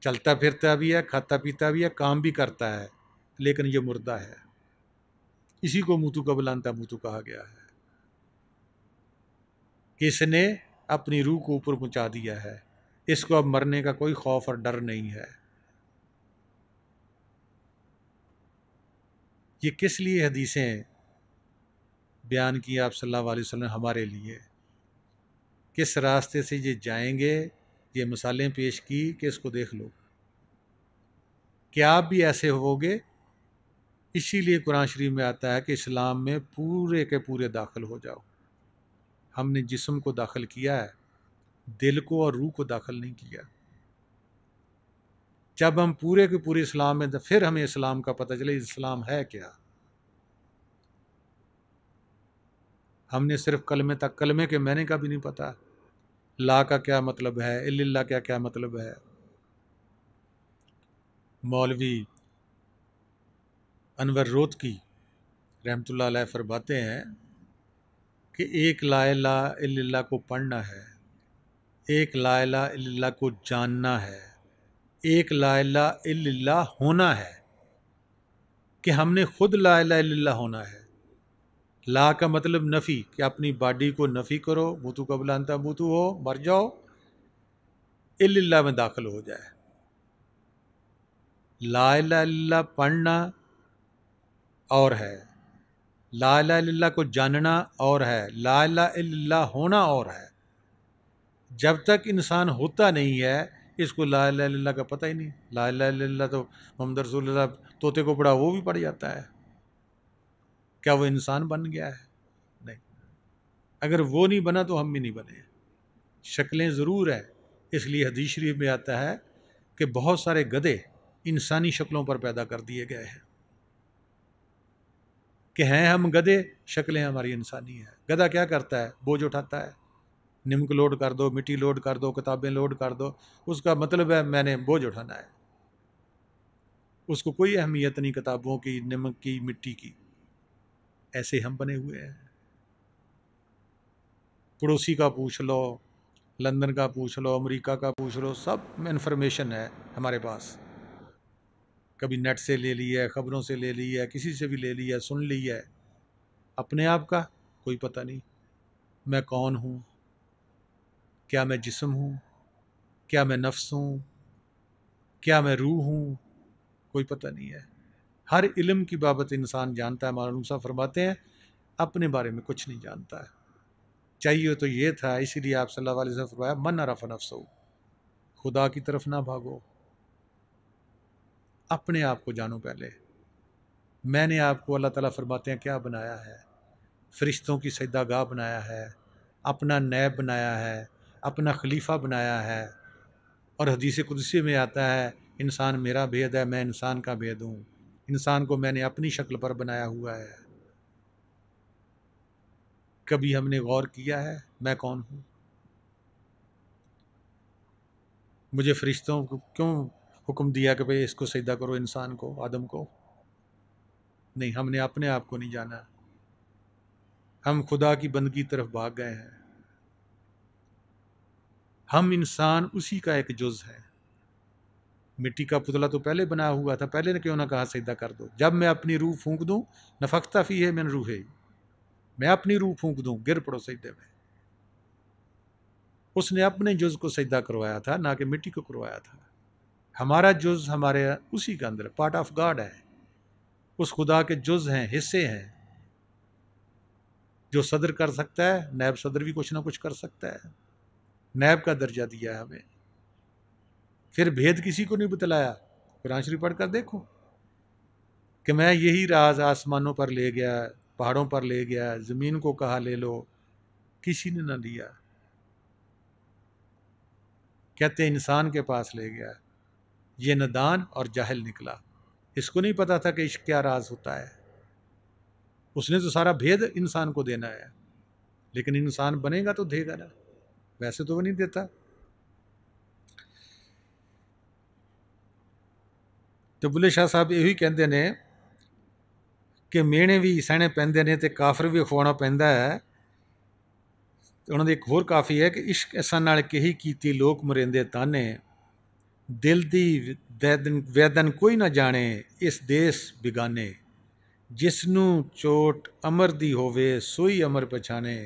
Speaker 1: चलता फिरता भी है, खाता पीता भी है, काम भी करता है, लेकिन ये मुर्दा है। इसी को मूतू कबलांता मूतू कहा गया है कि इसने अपनी रूह को ऊपर पहुंचा दिया है, इसको अब मरने का कोई खौफ और डर नहीं है। ये किस लिए हदीसें बयान की आप सल्लल्लाहु अलैहि वसल्लम हमारे लिए, किस रास्ते से ये जाएंगे, ये मिसालें पेश की कि इसको देख लो, क्या आप भी ऐसे होगे। इसीलिए कुरान शरीफ में आता है कि इस्लाम में पूरे के पूरे दाखिल हो जाओ। हमने जिस्म को दाखिल किया है, दिल को और रूह को दाखिल नहीं किया। जब हम पूरे के पूरे इस्लाम में, तो फिर हमें इस्लाम का पता चले इस्लाम है क्या। हमने सिर्फ कलमे तक, कलमे के मैंने का भी नहीं पता, ला का क्या मतलब है, इल्लिल्लाह क्या क्या मतलब है। मौलवी अनवर रोतकी रहमतुल्लाह अलैह फरमाते हैं कि एक ला इलाहा इल्लल्लाह को पढ़ना है, एक ला इलाहा इल्लल्लाह को जानना है, एक ला इलाहा इल्लल्लाह होना है कि हमने खुद ला इलाहा इल्लल्लाह होना है। ला का मतलब नफ़ी, कि अपनी बॉडी को नफ़ी करो, मूतू कबला अंता मूतू हो, मर जाओ, इल्लल्लाह में दाखिल हो जाए। ला इलाहा इल्लल्लाह पढ़ना और है, ला इलाहा इल्लल्लाह को जानना और है, ला इलाहा इल्लल्लाह होना और है। जब तक इंसान होता नहीं है इसको ला इलाहा इल्लल्लाह का पता ही नहीं। ला इलाहा इल्लल्लाह तो मोहम्मद रसूलुल्लाह तोते को पढ़ा वो भी पढ़ जाता है, क्या वो इंसान बन गया है? नहीं। अगर वो नहीं बना तो हम भी नहीं बने। शक्लें ज़रूर हैं, इसलिए हदीस शरीफ में आता है कि बहुत सारे गधे इंसानी शक्लों पर पैदा कर दिए गए हैं, कि हैं हम गधे, शक्लें हमारी इंसानी हैं। गधा क्या करता है? बोझ उठाता है, निमक लोड कर दो, मिट्टी लोड कर दो, किताबें लोड कर दो, उसका मतलब है मैंने बोझ उठाना है। उसको कोई अहमियत नहीं किताबों की, नमक की, मिट्टी की। ऐसे हम बने हुए हैं। पड़ोसी का पूछ लो, लंदन का पूछ लो, अमेरिका का पूछ लो, सब इन्फॉर्मेशन है हमारे पास। कभी नेट से ले ली है, ख़बरों से ले ली है, किसी से भी ले ली है, सुन ली है। अपने आप का कोई पता नहीं। मैं कौन हूँ? क्या मैं जिस्म हूँ? क्या मैं नफ्स हूँ? क्या मैं रूह हूँ? कोई पता नहीं है। हर इल्म की बाबत इंसान जानता है। मौलाना साहब फरमाते हैं अपने बारे में कुछ नहीं जानता है। चाहिए तो ये था, इसीलिए आप सल्लल्लाहु अलैहि वसल्लम फरमाया मन अरफ़ नफ्सहू, खुदा की तरफ ना भागो, अपने आप को जानो पहले। मैंने आपको, अल्लाह ताला फरमाते हैं, क्या बनाया है? फरिश्तों की सजदागाह बनाया है, अपना नैब बनाया है, अपना खलीफा बनाया है। और हदीस कुदसी में आता है इंसान मेरा भेद है, मैं इंसान का भेद हूँ। इंसान को मैंने अपनी शक्ल पर बनाया हुआ है। कभी हमने गौर किया है मैं कौन हूँ? मुझे फरिश्तों को क्यों हुक्म दिया कि भाई इसको सजदा करो, इंसान को, आदम को? नहीं, हमने अपने आप को नहीं जाना। हम खुदा की बंदगी की तरफ भाग गए हैं। हम इंसान उसी का एक जुज़ है। मिट्टी का पुतला तो पहले बना हुआ था, पहले ने क्यों ना कहा सजदा कर दो? जब मैं अपनी रूह फूंक दूं, नफख्ता फी है मैंने रूह है, मैं अपनी रूह फूंक दूं, गिर पड़ो सजदे में। उसने अपने जुज़ को सजदा करवाया था, ना कि मिट्टी को करवाया था। हमारा जुज़ हमारे उसी के अंदर पार्ट ऑफ गॉड है। उस खुदा के जुज़ हैं, हिस्से हैं। जो सदर कर सकता है, नैब सदर भी कुछ ना कुछ कर सकता है। नैब का दर्जा दिया है हमें। फिर भेद किसी को नहीं बतलाया। कुरान शरीफ पढ़ कर देखो कि मैं यही राज आसमानों पर ले गया, पहाड़ों पर ले गया, ज़मीन को कहा ले लो, किसी ने ना लिया। कहते इंसान के पास ले गया। ये नदान और जाहिल निकला। इसको नहीं पता था कि इश्क क्या राज होता है। उसने तो सारा भेद इंसान को देना है, लेकिन इंसान बनेगा तो देगा ना, वैसे तो वो नहीं देता। तो बुल्ले शाह साहब यही कहते ने कि मेहणे भी सहने पैंदे ने ते काफर भी खवाना पैंदा है। उन्होंने एक होर काफ़ी है कि इश्क असां नाल कही कीती लोक मरेंदे ताने, दिल दी वैदन कोई ना जाने इस देश बिगाने, जिसनू चोट अमर दी होवे सोई अमर पछाने,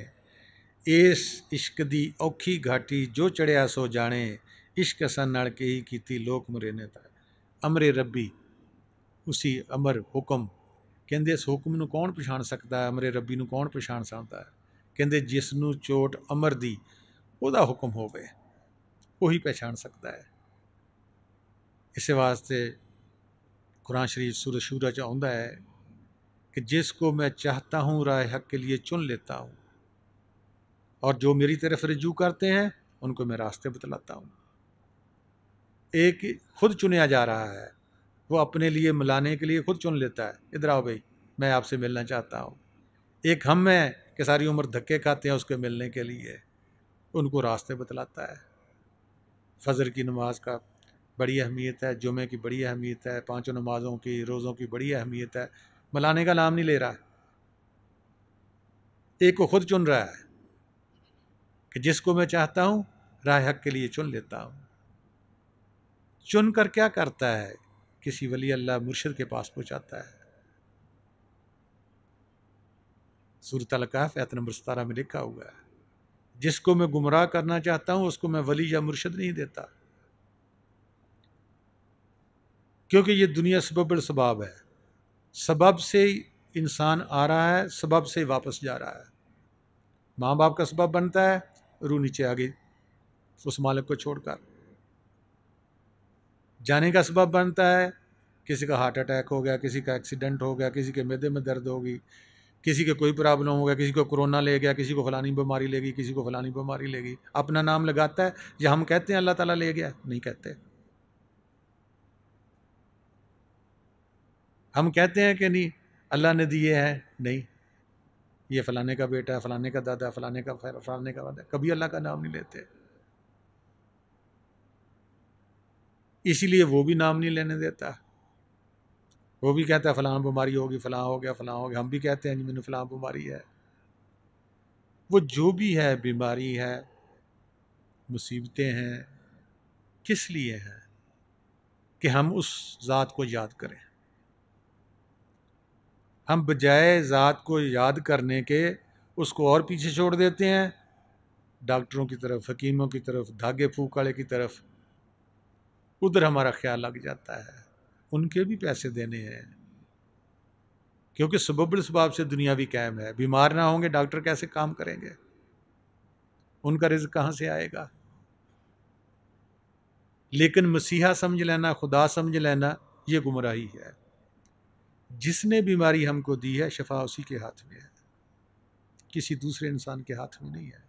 Speaker 1: इस इश्क दी औखी घाटी जो चढ़िया सो जाने, इश्क असां नाल कही कीती लोक मरेंदे ताने। अमरे रब्बी, उसी अमर हुक्म, कहते इस हुक्म नूं कौन पछाण सकता है? अमरे रब्बी नूं कौन पछाण सकता है? कहते जिसनू चोट अमर दी ਉਹਦਾ हुक्म होवे वही पहचान सकता है। इस वास्ते कुरान शरीफ सूरह शूरा च आउंदा है कि जिसको मैं चाहता हूँ राह हक के लिए चुन लेता हूँ, और जो मेरी तरफ रजू करते हैं उनको मैं रास्ते बतलाता हूँ। एक खुद चुनया जा रहा है, वो अपने लिए मिलाने के लिए खुद चुन लेता है, इधर आओ भाई मैं आपसे मिलना चाहता हूँ। एक हम हैं कि सारी उम्र धक्के खाते हैं उसके मिलने के लिए, उनको रास्ते बतलाता है। फजर की नमाज का बड़ी अहमियत है, जुमे की बड़ी अहमियत है, पांचों नमाज़ों की, रोज़ों की बड़ी अहमियत है। मिलाने का नाम नहीं ले रहा। एक को खुद चुन रहा है कि जिसको मैं चाहता हूँ राह हक के लिए चुन लेता हूँ। चुन कर क्या करता है? किसी वली अल्लाह मुर्शिद के पास पहुँचाता है। सूरत अल-कहफ आयत नंबर 17 में लिखा हुआ है, जिसको मैं गुमराह करना चाहता हूँ उसको मैं वली या मुर्शिद नहीं देता, क्योंकि ये दुनिया सबब सबाब है। सबब से इंसान आ रहा है, सबब से वापस जा रहा है। माँ बाप का सबब बनता है, रूह नीचे आ गई उस मालिक को छोड़कर। जाने का सबब बनता है, किसी का हार्ट अटैक हो गया, किसी का एक्सीडेंट हो गया, किसी के मैदे में दर्द होगी, किसी के कोई प्रॉब्लम हो गया, किसी को कोरोना ले गया, किसी को फलानी बीमारी लेगी, किसी को फलानी बीमारी लेगी। अपना नाम लगाता है। या हम कहते हैं अल्लाह ताला ले गया? नहीं कहते। हम कहते हैं कि नहीं अल्लाह ने दिए हैं? नहीं, ये फलाने का बेटा है, फलाने का दादा, फलाने का फलाने का वादा। कभी अल्लाह का नाम नहीं लेते। इसीलिए वो भी नाम नहीं लेने देता। वो भी कहता है फलां बीमारी होगी, फलां हो गया, फलां हो गया। हम भी कहते हैं जी मैंने फलां बीमारी है। वो जो भी है, बीमारी है, मुसीबतें हैं, किस लिए हैं? कि हम उस ज़ात को याद करें। हम बजाय ज़ात को याद करने के उसको और पीछे छोड़ देते हैं, डॉक्टरों की तरफ, हकीमों की तरफ, धागे फूक वाले की तरफ। उधर हमारा ख्याल लग जाता है। उनके भी पैसे देने हैं, क्योंकि सबब सबाब से दुनिया भी कायम है। बीमार ना होंगे डॉक्टर कैसे काम करेंगे? उनका रिज़्क कहाँ से आएगा? लेकिन मसीहा समझ लेना, खुदा समझ लेना, ये गुमराही है। जिसने बीमारी हमको दी है, शफा उसी के हाथ में है, किसी दूसरे इंसान के हाथ में नहीं है।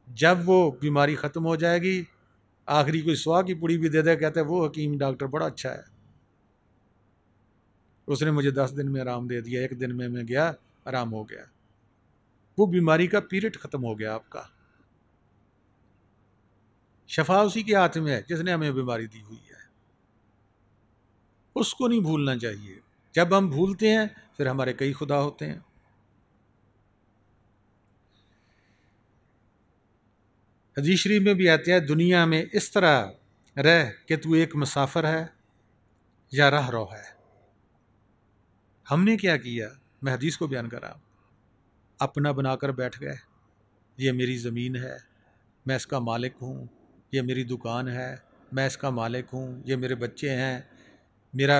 Speaker 1: जब वो बीमारी ख़त्म हो जाएगी, आखिरी कोई सुहा की पुड़ी भी दे दे, कहते हैं वो हकीम डॉक्टर बड़ा अच्छा है, उसने मुझे 10 दिन में आराम दे दिया, 1 दिन में मैं गया, आराम हो गया। वो बीमारी का पीरियड ख़त्म हो गया आपका। शफा उसी के हाथ में है जिसने हमें बीमारी दी हुई है। उसको नहीं भूलना चाहिए। जब हम भूलते हैं फिर हमारे कई खुदा होते हैं। हदीस शरीफ में भी आते हैं, दुनिया में इस तरह रह कि तू एक मुसाफिर है या राह रो है। हमने क्या किया? मैं हदीस को बयान कर रहा हूँ। अपना बनाकर बैठ गए, ये मेरी ज़मीन है, मैं इसका मालिक हूँ, ये मेरी दुकान है, मैं इसका मालिक हूँ, ये मेरे बच्चे हैं, मेरा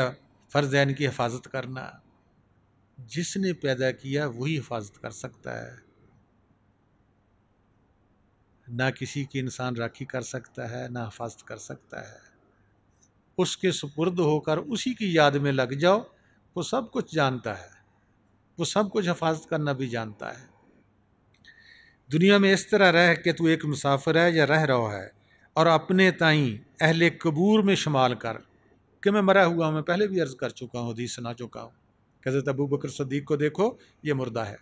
Speaker 1: फ़र्ज़ है इनकी हिफाजत करना। जिसने पैदा किया वही हिफाजत कर सकता है, ना किसी की इंसान राखी कर सकता है, ना हिफाजत कर सकता है। उसके सुपुर्द होकर उसी की याद में लग जाओ, वो सब कुछ जानता है, वो सब कुछ हिफाजत करना भी जानता है। दुनिया में इस तरह रह कि तू एक मुसाफिर है या रह रहा है, और अपने ताई अहले कबूर में शुमार कर कि मैं मरा हुआ हूँ। मैं पहले भी अर्ज़ कर चुका हूँ, हदीस सुना चुका हूँ। हज़रत अबू बकर सदीक को देखो, ये मुर्दा है।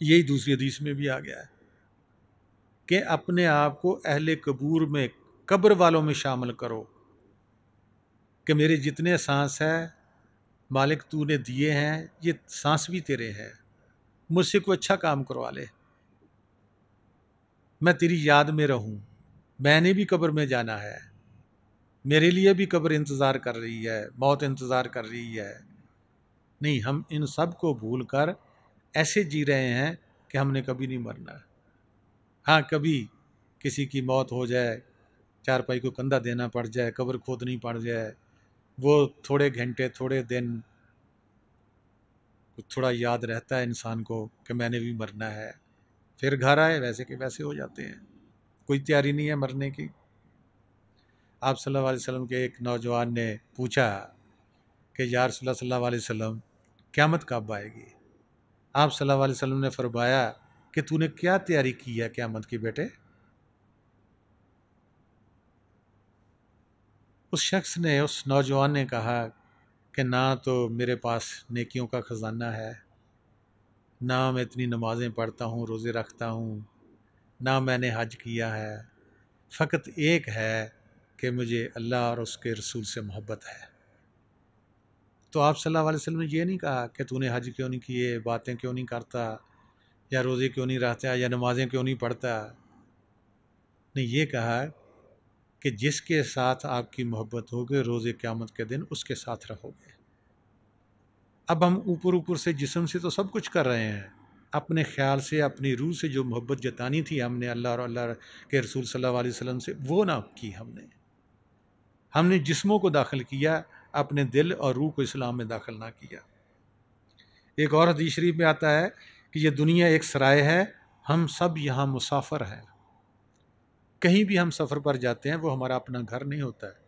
Speaker 1: यही दूसरी हदीस में भी आ गया है कि अपने आप को अहले कबूर में, कब्र वालों में शामिल करो कि मेरे जितने सांस है मालिक तूने दिए हैं, ये सांस भी तेरे हैं, मुझसे कोई अच्छा काम करवा ले, मैं तेरी याद में रहूं। मैंने भी कब्र में जाना है, मेरे लिए भी कब्र इंतज़ार कर रही है, मौत इंतज़ार कर रही है। नहीं, हम इन सब को भूल कर ऐसे जी रहे हैं कि हमने कभी नहीं मरना। हाँ, कभी किसी की मौत हो जाए, चारपाई को कंधा देना पड़ जाए, कब्र खोदनी पड़ जाए, वो थोड़े घंटे, थोड़े दिन थोड़ा याद रहता है इंसान को कि मैंने भी मरना है। फिर घर आए वैसे के वैसे हो जाते हैं, कोई तैयारी नहीं है मरने की। आप सल्लल्लाहु अलैहि वसल्लम के एक नौजवान ने पूछा कि या रसूलल्लाह सल्लल्लाहु अलैहि वसल्लम, क़यामत कब आएगी? आप सल्लल्लाहु अलैहि वसल्लम ने फरमाया कि तूने क्या तैयारी की है क़यामत की बेटे? उस शख्स ने, उस नौजवान ने कहा कि ना तो मेरे पास नेकियों का ख़जाना है, ना मैं इतनी नमाज़ें पढ़ता हूँ, रोज़े रखता हूँ, ना मैंने हज किया है। फ़कत एक है कि मुझे अल्लाह और उसके रसूल से मोहब्बत है। तो आप सल्लल्लाहु अलैहि वसल्लम ने ये नहीं कहा कि तूने हज क्यों नहीं किए, बातें क्यों नहीं करता, या रोज़े क्यों नहीं रखता, या नमाज़ें क्यों नहीं पढ़ता। ने ये कहा कि जिसके साथ आपकी मोहब्बत होगी, रोज़े क़यामत के दिन उसके साथ रहोगे। अब हम ऊपर ऊपर से, जिस्म से तो सब कुछ कर रहे हैं, अपने ख्याल से, अपनी रूह से जो मोहब्बत जतानी थी हमने अल्लाह और अल्लाह के रसूल सल्लल्लाहु अलैहि वसल्लम से, वो ना की हमने जिस्मों को दाखिल किया, अपने दिल और रूह को इस्लाम में दाखिल ना किया। एक और हदीस शरीफ में आता है कि ये दुनिया एक सराय है, हम सब यहाँ मुसाफिर हैं। कहीं भी हम सफ़र पर जाते हैं, वो हमारा अपना घर नहीं होता है।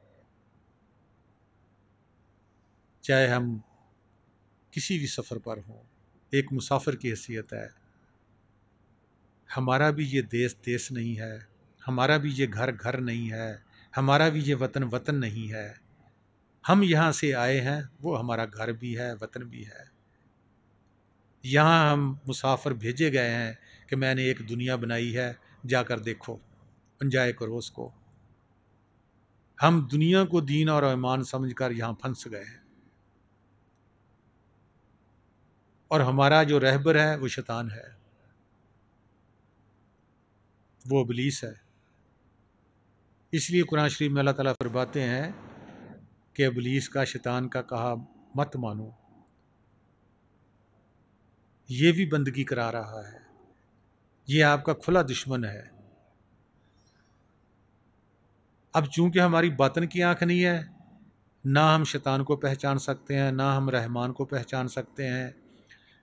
Speaker 1: चाहे हम किसी भी सफ़र पर हों, एक मुसाफिर की हैसियत है। हमारा भी ये देश देश नहीं है, हमारा भी ये घर घर नहीं है, हमारा भी ये वतन वतन नहीं है। हम यहाँ से आए हैं, वो हमारा घर भी है, वतन भी है। यहाँ हम मुसाफिर भेजे गए हैं कि मैंने एक दुनिया बनाई है, जाकर देखो, एंजॉय करो उसको। हम दुनिया को दीन और ईमान समझकर यहाँ फंस गए हैं। और हमारा जो रहबर है वो शैतान है, वो इब्लीस है। इसलिए कुरान शरीफ में अल्लाह ताला फरमाते हैं कि इब्लीस का, शैतान का कहा मत मानो, ये भी बंदगी करा रहा है, ये आपका खुला दुश्मन है। अब चूंकि हमारी बातन की आंख नहीं है, ना हम शैतान को पहचान सकते हैं, ना हम रहमान को पहचान सकते हैं,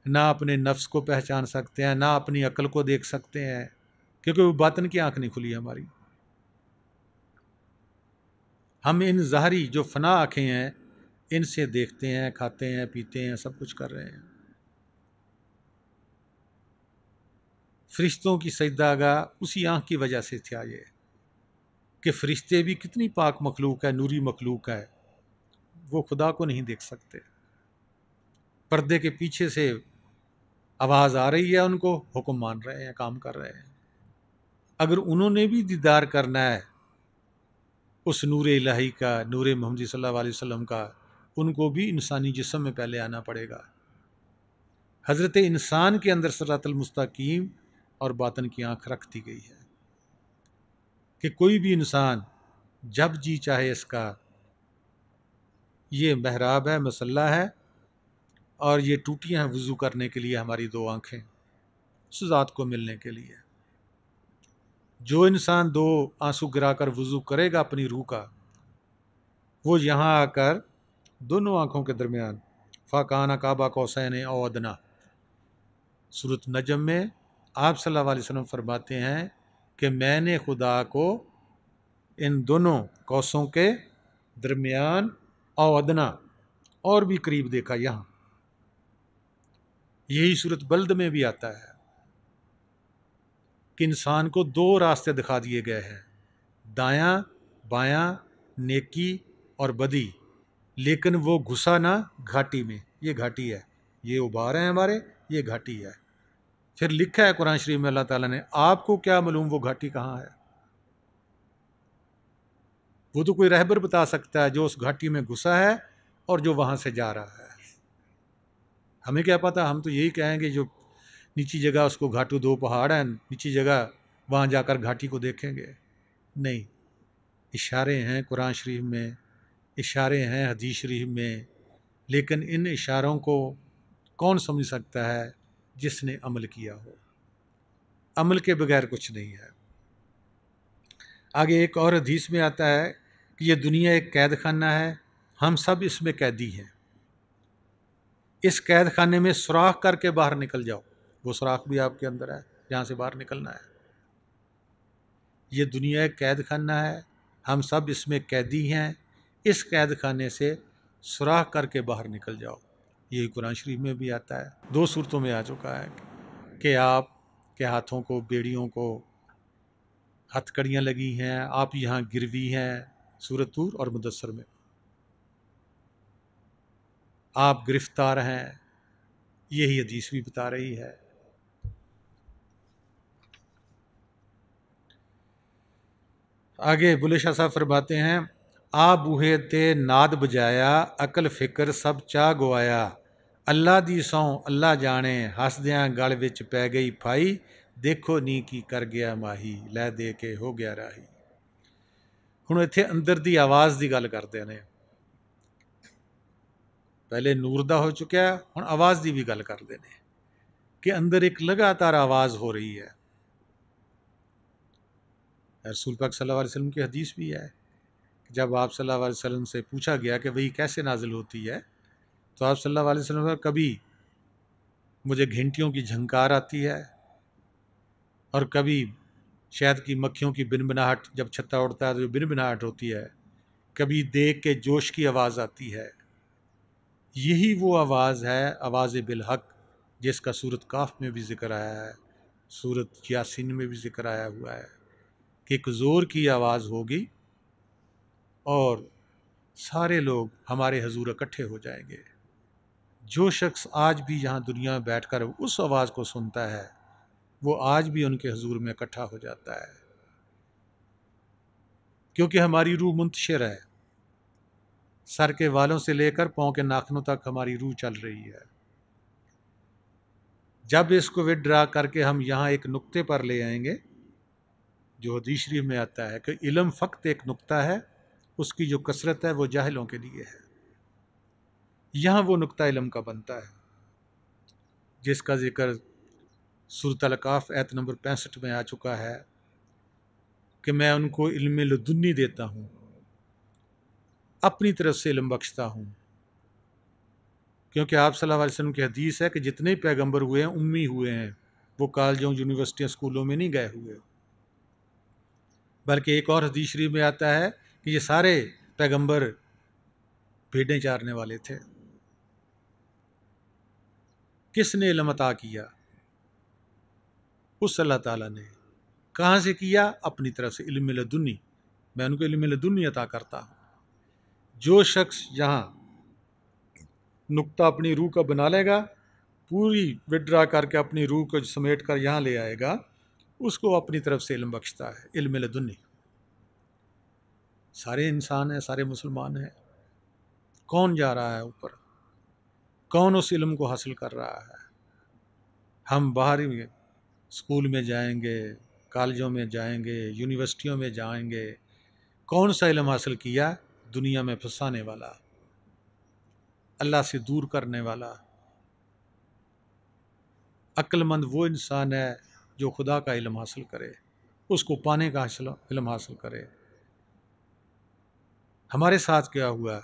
Speaker 1: ना अपने नफ्स को पहचान सकते हैं, ना अपनी अक्ल को देख सकते हैं, क्योंकि वो बातन की आंख नहीं खुली हमारी। हम इन ज़ाहरी जो फना आँखें हैं इनसे देखते हैं, खाते हैं, पीते हैं, सब कुछ कर रहे हैं। फरिश्तों की सजदागाह उसी आँख की वजह से था ये, कि फरिश्ते भी कितनी पाक मखलूक है, नूरी मखलूक है, वो खुदा को नहीं देख सकते। पर्दे के पीछे से आवाज़ आ रही है, उनको हुक्म मान रहे हैं, काम कर रहे हैं। अगर उन्होंने भी दीदार करना है उस नूर इलाही का, नूर मोहम्मद सल्लल्लाहु अलैहि वसल्लम का, उनको भी इंसानी जिस्म में पहले आना पड़ेगा। हज़रत इंसान के अंदर सिरातल मुस्तकीम और बातन की आँख रख दी गई है कि कोई भी इंसान जब जी चाहे इसका, ये महराब है, मसल्ला है, और ये टूटियाँ हैं वज़ू करने के लिए हमारी दो आँखें, उस ज़ात को मिलने के लिए। जो इंसान दो आंसू गिराकर वज़ू करेगा अपनी रूह का, वो यहाँ आकर दोनों आँखों के दरमियान फ़ाकाना काबा कौसैन औ अदना, सूरत नजम में आप सल्लल्लाहु अलैहि वसल्लम फरमाते हैं कि मैंने खुदा को इन दोनों कौसों के दरमियान औ अदना, और भी करीब देखा। यहाँ यही सूरत बल्द में भी आता है कि इंसान को दो रास्ते दिखा दिए गए हैं, दायां बायां, नेकी और बदी, लेकिन वो घुसा ना घाटी में। ये घाटी है, ये उभार है हमारे, ये घाटी है। फिर लिखा है कुरान शरीफ में अल्लाह ताला ने, आपको क्या मालूम वो घाटी कहाँ है? वो तो कोई रहबर बता सकता है जो उस घाटी में घुसा है और जो वहाँ से जा रहा है। हमें क्या पता, हम तो यही कहेंगे जो नीची जगह उसको घाटू, दो पहाड़ हैं, नीची जगह, वहाँ जाकर घाटी को देखेंगे। नहीं, इशारे हैं कुरान शरीफ में, इशारे हैं हदीस शरीफ में, लेकिन इन इशारों को कौन समझ सकता है? जिसने अमल किया हो। अमल के बगैर कुछ नहीं है। आगे एक और हदीस में आता है कि ये दुनिया एक कैद खाना है, हम सब इसमें कैदी हैं। इस कैद खाने में सुराख करके बाहर निकल जाओ। वो सुराख भी आपके अंदर है जहाँ से बाहर निकलना है। ये दुनिया एक कैद खाना है, हम सब इसमें कैदी हैं, इस कैद खाने से सुराख करके बाहर निकल जाओ। यही कुरान शरीफ में भी आता है, दो सूरतों में आ चुका है कि आप के हाथों को, बेड़ियों को हथकड़ियाँ लगी हैं, आप यहाँ गिरवी हैं, सूरत तूर और मुदस्सर में आप गिरफ्तार हैं, यही हदीस भी बता रही है। आगे बुले शाह साहब फरमाते हैं, आ बूहे ते नाद बजाया, अकल फिक्र सब चाह गवाया, अल्लाह दी सौं अल्लाह जाने, हसदियाँ गल विच पै गई फाई, देखो नी की कर गया माही, लै दे के हो गया राही। हुण इत्थे अंदर दी आवाज़ दी गल करदे ने। पहले नूर दा हो चुका, हुण आवाज़ दी भी गल करदे ने कि अंदर एक लगातार आवाज़ हो रही है। रसूल पाक सल्लल्लाहु अलैहि वसल्लम की हदीस भी है, जब आप सल्लल्लाहु अलैहि वसल्लम से पूछा गया कि वही कैसे नाजिल होती है, तो आप सल्लल्लाहु अलैहि वसल्लम का, कभी मुझे घंटियों की झंकार आती है और कभी शहद की मक्खियों की बिनबिनाहट, जब छत्ता उड़ता है तो जो बिनबिनाहट होती है, कभी देख के जोश की आवाज़ आती है। यही वो आवाज़ है, आवाज़ बिलहक, जिसका सूरत काफ में भी जिक्र आया है, सूरत यासीन में भी जिक्र आया हुआ है कि एक ज़ोर की आवाज़ होगी और सारे लोग हमारे हजूर इकट्ठे हो जाएंगे। जो शख्स आज भी यहाँ दुनिया में बैठकर उस आवाज़ को सुनता है, वो आज भी उनके हजूर में इकट्ठा हो जाता है, क्योंकि हमारी रूह मुंतशिर है। सर के वालों से लेकर पाँव के नाखनों तक हमारी रूह चल रही है। जब इसको विड्रा करके हम यहाँ एक नुक्ते पर ले आएंगे, जो हदीस शरीफ में आता है कि इल्म फ़क्त एक नुक्ता है, उसकी जो कसरत है वो जाहिलों के लिए है। यहाँ वो नुक्ता इल्म का बनता है जिसका जिक्र सूरत अल-काफ़ आयत नंबर 65 में आ चुका है कि मैं उनको इल्म लदुन्नी देता हूँ, अपनी तरफ से इल्म बख्शता हूँ। क्योंकि आप सल्लल्लाहु अलैहि वसल्लम की हदीस है कि जितने पैगंबर हुए हैं उम्मी हुए हैं, वो कॉलेजों यूनिवर्सिटियों स्कूलों में नहीं गए हुए। बल्कि एक और हदीस शरीफ में आता है कि ये सारे पैगंबर भेड़ें चारने वाले थे। किसने इल्म अता किया? उस अल्लाह ताला ने। कहाँ से किया? अपनी तरफ से, इल्म लदुन्नी। मैं उनको इल्म लदुन्नी अता करता हूँ। जो शख्स यहाँ नुक्ता अपनी रूह का बना लेगा, पूरी विड्रा करके अपनी रूह को समेट कर यहाँ ले आएगा, उसको अपनी तरफ से इल्म बख्शता है, इल्म लदुन्नी। सारे इंसान हैं, सारे मुसलमान हैं, कौन जा रहा है ऊपर? कौन उस इल्म को हासिल कर रहा है? हम बाहरी स्कूल में जाएंगे, कॉलेजों में जाएंगे, यूनिवर्सिटियों में जाएंगे, कौन सा इल्म हासिल किया? दुनिया में फंसाने वाला, अल्लाह से दूर करने वाला। अक्लमंद वो इंसान है जो खुदा का इल्म हासिल करे, उसको पाने का इल्म हासिल करे। हमारे साथ क्या हुआ?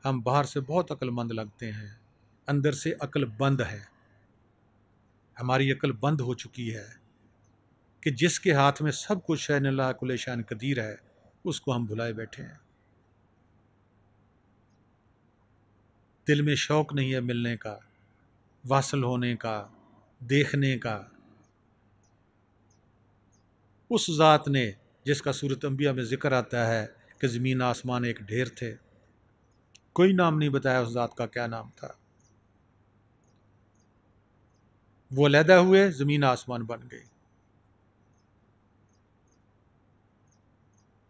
Speaker 1: हम बाहर से बहुत अक्लमंद लगते हैं, अंदर से अक्ल बंद है। हमारी अक्ल बंद हो चुकी है कि जिसके हाथ में सब कुछ है, अल्लाह कुल्ले शान कदीर है, उसको हम भुलाए बैठे हैं। दिल में शौक़ नहीं है मिलने का, वासल होने का, देखने का। उस ज़ात ने जिसका सूरत अंबिया में ज़िक्र आता है कि ज़मीन आसमान एक ढेर थे, कोई नाम नहीं बताया उस ज़ात का क्या नाम था। वो अलहदा हुए, ज़मीन आसमान बन गई।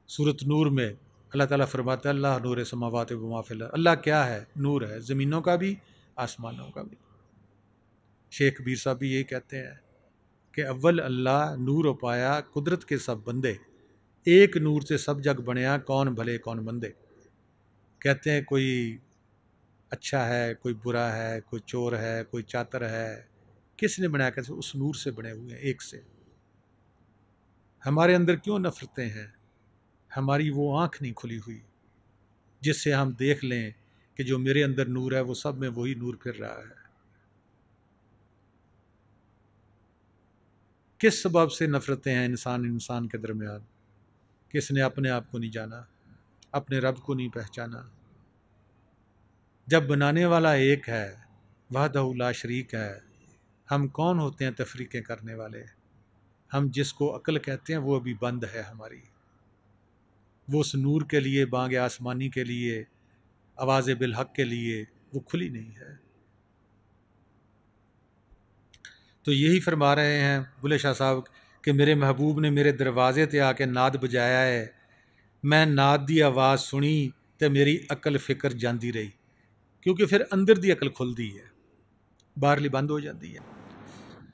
Speaker 1: सूरत नूर में अल्लाह ताला फरमाता है अल्लाह नूर समावात व मा फिल अर्ज़। अल्लाह क्या है? नूर है, ज़मीनों का भी, आसमानों का भी। शेख कबीर साहब भी यही कहते हैं कि अव्वल अल्लाह नूर पाया कुदरत के सब बंदे, एक नूर से सब जग बनया कौन भले कौन मंदे। कहते हैं कोई अच्छा है, कोई बुरा है, कोई चोर है, कोई चातर है, किसने बनाया? कैसे? उस नूर से बने हुए हैं, एक से। हमारे अंदर क्यों नफरतें हैं? हमारी वो आँख नहीं खुली हुई जिससे हम देख लें कि जो मेरे अंदर नूर है वो सब में वही नूर फिर रहा है। किस सबब से नफरतें हैं इंसान इंसान के दरमियान? किसने अपने आप को नहीं जाना, अपने रब को नहीं पहचाना। जब बनाने वाला एक है, वहदहू ला शरीक है, हम कौन होते हैं तफरीक़ें करने वाले? हम जिसको अक्ल कहते हैं वो अभी बंद है हमारी। वो उस नूर के लिए, बांग आसमानी के लिए, आवाज़ बिलहक के लिए वो खुली नहीं है। तो यही फरमा रहे हैं बुल्ले शाह साहब कि मेरे महबूब ने मेरे दरवाजे ते आके नाद बजाया है, मैं नाद दी आवाज़ सुनी तो मेरी अकल फिक्र जाती रही। क्योंकि फिर अंदर दी अकल खुलती है, बाहरली बंद हो जाती है।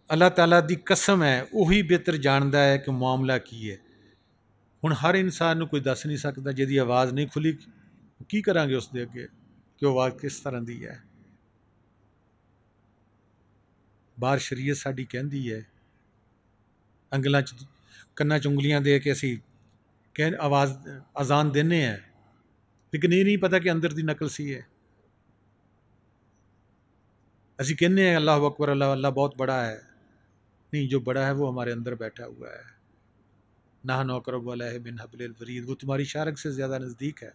Speaker 1: अल्लाह ताला दी कसम है, वही बेहतर जानता है कि मामला की है। हुण हर इंसान कोई दस नहीं सकता, जिहदी आवाज़ नहीं खुली की करांगे उसके अगे कि आवाज़ किस तरह की है। बाहर शरीयत साडी कहती है, अंगलों कन्ना च उंगलियां दे के असी कह आवाज़ अजान देने हैं, लेकिन ये नहीं पता कि अंदर की नकल सी है। असी कहने हैं अल्लाह अकबर, अल्लाह अल्लाह बहुत बड़ा है। नहीं, जो बड़ा है वो हमारे अंदर बैठा हुआ है। ना नौकरब वाला है बिन हबलिल वरीद, वो तुम्हारी शारक से ज़्यादा नज़दीक है।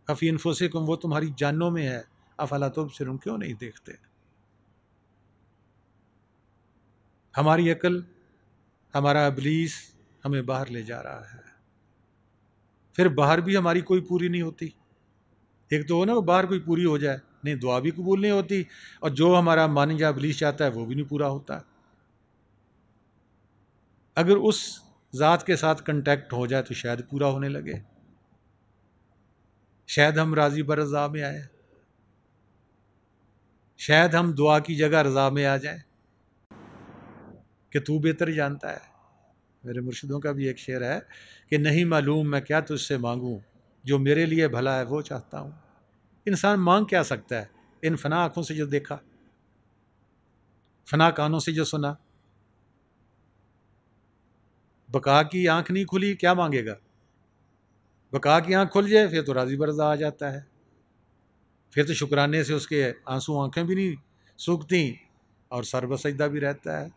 Speaker 1: अफ़ी अनफुसिकुम, वो तुम्हारी जानों में है। अफला तुबसिरून, क्यों नहीं देखते? हमारी अकल, हमारा इब्लीस हमें बाहर ले जा रहा है। फिर बाहर भी हमारी कोई पूरी नहीं होती। एक तो हो ना वो बाहर कोई पूरी हो जाए, नहीं दुआ भी कबूल नहीं होती, और जो हमारा मन या इब्लीस चाहता है वो भी नहीं पूरा होता। अगर उस ज़ात के साथ कंटेक्ट हो जाए तो शायद पूरा होने लगे, शायद हम राज़ी बर रज़ा में आए, शायद हम दुआ की जगह रज़ा में आ जाएं। कि तू बेहतर जानता है। मेरे मुर्शिदों का भी एक शेर है कि नहीं मालूम मैं क्या तुझसे मांगूं, जो मेरे लिए भला है वो चाहता हूँ। इंसान मांग क्या सकता है? इन फना आँखों से जो देखा, फना कानों से जो सुना, बका की आँख नहीं खुली, क्या मांगेगा? बका की आँख खुल जाए फिर तो राजी बरजा आ जाता है, फिर तो शुक्राने से उसके आंसू आँखें भी नहीं सूखती और सर बसजदा भी रहता है।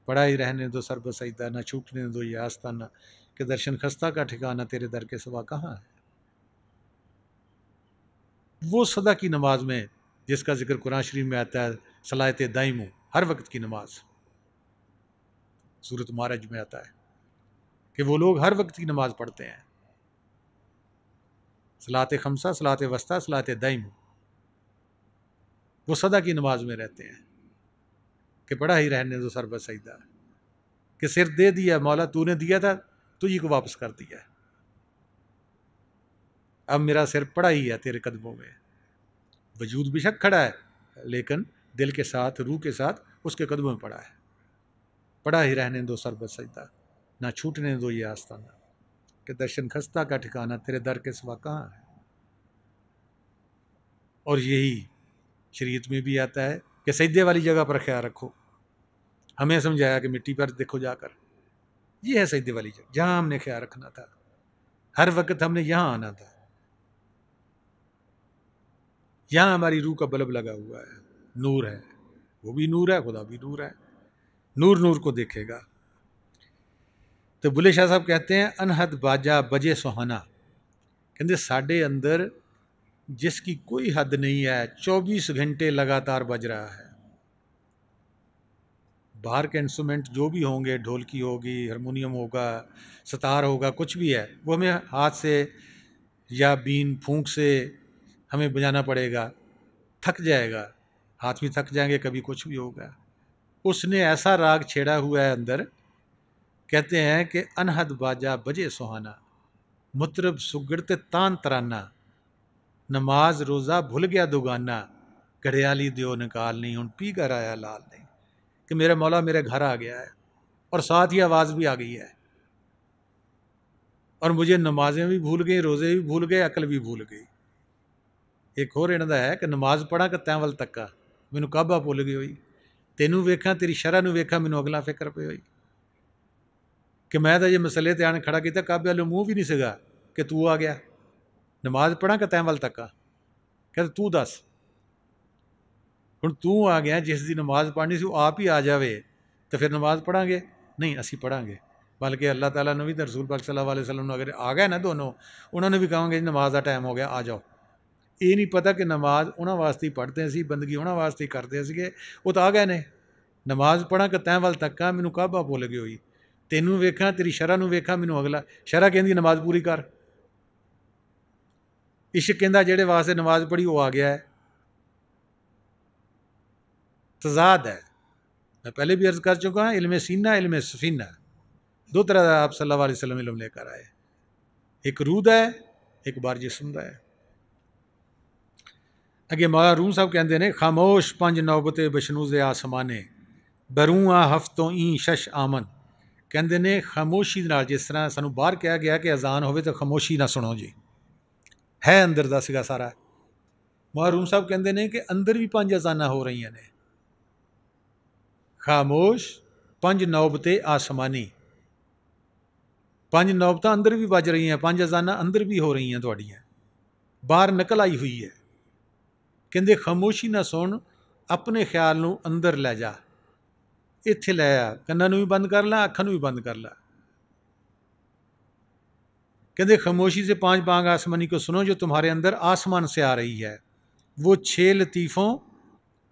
Speaker 1: पड़ा ही रहने दो सर बसजदा, ना छूटने दो ये आस्ताना, कि दर्शन खस्ता का ठिकाना तेरे दर के सिवा कहाँ है। वो सदा की नमाज में जिसका जिक्र कुरान शरीफ में आता है, सलात दाइमो, हर वक्त की नमाज, सूरत मारज में आता है कि वो लोग हर वक्त की नमाज पढ़ते हैं। सलात खमसा, सलात वस्ता, सलात दाइमो, वो सदा की नमाज में रहते हैं कि पढ़ा ही रहने दो सर बसजदा, कि सिर दे दिया मौला, तूने दिया था, तुझी को वापस कर दिया, अब मेरा सिर पड़ा ही है तेरे कदमों में। वजूद बेशक खड़ा है लेकिन दिल के साथ, रूह के साथ उसके कदमों में पड़ा है। पड़ा ही रहने दो सर बसजदा, ना छूटने दो ये आस्ताना, कि दर्शन खस्ता का ठिकाना तेरे दर के सिवा कहाँ है। और यही शरीयत में भी आता है कि सजदे वाली जगह पर ख्याल रखो। हमें समझाया कि मिट्टी पर देखो जाकर, ये है सजदे वाली जगह जहाँ हमने ख्याल रखना था, हर वक्त हमने यहाँ आना था। यहाँ हमारी रूह का बल्ब लगा हुआ है, नूर है, वो भी नूर है, खुदा भी नूर है, नूर नूर को देखेगा। तो बुले शाह साहब कहते हैं अनहद बाजा बजे सुहाना, कहते साढ़े अंदर जिसकी कोई हद नहीं है, 24 घंटे लगातार बज रहा है। बाहर के इंस्ट्रूमेंट जो भी होंगे, ढोलकी होगी, हारमोनियम होगा, सतार होगा, कुछ भी है, वो हमें हाथ से या बीन फूंक से हमें बजाना पड़ेगा, थक जाएगा, हाथ भी थक जाएंगे, कभी कुछ भी होगा। उसने ऐसा राग छेड़ा हुआ है अंदर, कहते हैं कि अनहद बाजा बजे सुहाना, मुतरब सुगड़ते तान तराना, नमाज रोज़ा भूल गया दुगाना, घड़ियाली दियो निकाल नहीं हूँ पी कर आया लाल नहीं, कि मेरा मौला मेरे घर आ गया है और साथ ही आवाज़ भी आ गई है, और मुझे नमाजें भी भूल गई, रोज़े भी भूल गए, अकल भी भूल गई। एक होर इन्हों का है कि नमाज पढ़ा कि तैं वल तक्का, मैनू काबा भुल गई हुई, तेनू वेखा तेरी शरह नू वेखा, मैनू अगला फिक्र पे हुई, कि मैं तो ये मसले ते आने खड़ा किया, काबे वालों मूँह भी नहीं सगा कि तू आ गया, नमाज पढ़ा कि तैं वल तक्का, कहते तू दस हुण तू आ गया, जिस दी नमाज पढ़नी सी आप ही आ जाए तो फिर नमाज पढ़ांगे नहीं, असी पढ़ांगे। बल्कि अल्लाह ताला ने भी तो रसूल पाक सल्लल्लाहु अलैहि वसल्लम अगर आ गए ना दोनों, उन्होंने भी कहोगे नमाज का टाइम हो गया आ जाओ। ये नहीं पता कि नमाज उन्होंने वास्ते ही पढ़ते सी, बंदगी उन्होंने वास्ते ही करते थे, वो तो आ गए ने, नमाज पढ़ा कि तैं वल तक्का, मैनू काबा भुल गई हुई, तेनू वेखा तेरी शरह नू वेखा, मैनू अगला, शरह कहती नमाज पूरी कर, इश्क कहता जेड़े वास्ते नमाज पढ़ी वो आ गया है। तजाद है, मैं पहले भी अर्ज कर चुका हूँ, इल्म सीना इल्म सफीना, दो तरह का आप सल्लल्लाहु अलैहि वसल्लम इल्म लेकर आए, एक रूह है, एक बार जिस्म है। अगे मौला रूम साहब कहते हैं खामोश पंज नौबते बशनूजे आसमाने, बरूआ हफ्तों ई शश आमन, कहते ने खामोशी नाल, जिस तरह सानू बाहर कहा गया कि अजान होवे तो खामोशी ना सुनो जी, है अंदर दा सीगा सारा। मौला रूम साहब कहते हैं कि अंदर भी पंज अजाना हो रही ने, खामोश पंज नौबते आसमानी, पंज नौबत अंदर भी बज रही हैं, पंज अजाना अंदर भी हो रही हैं थोड़ियाँ, बाहर निकल आई हुई है। कहते खामोशी ना सुन, अपने ख्याल नू अंदर लै जा, इत्थे लै आ, कन्नां नू भी बंद कर ला, अखां नू भी बंद कर ला। कहते खामोशी से पांच बांग आसमानी को सुनो जो तुम्हारे अंदर आसमान से आ रही है, वो 6 लतीफ़ों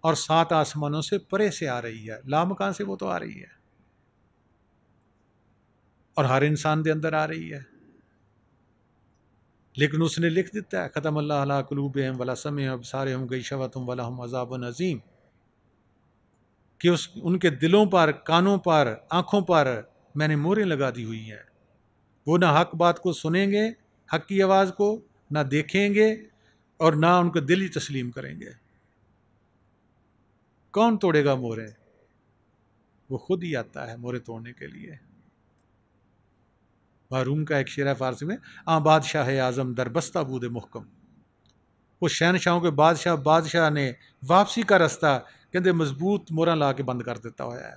Speaker 1: और 7 आसमानों से परे से आ रही है, लामकान से वो तो आ रही है और हर इंसान के अंदर आ रही है। लेकिन उसने लिख दिता है ख़तम अल्लाह अला कुलूबिहिम वला समिअहुम अबसारिहुम गिशवतुम वलहुम अज़ाबुन अज़ीम, कि उस उनके दिलों पर, कानों पर, आँखों पर मैंने मोहरें लगा दी हुई हैं, वो ना हक बात को सुनेंगे, हक की आवाज़ को ना देखेंगे और ना उनको दिल ही तस्लीम करेंगे। कौन तोड़ेगा मोहरें? वो खुद ही आता है मोहरे तोड़ने के लिए। रूम का एक शेर है फारसी में, बादशाह आज़म दरबस्ता बूद मुहकम। वो शहनशाहों के बादशाह ने वापसी का रास्ता कहते मजबूत मोहरा ला के बंद कर देता हुआ है।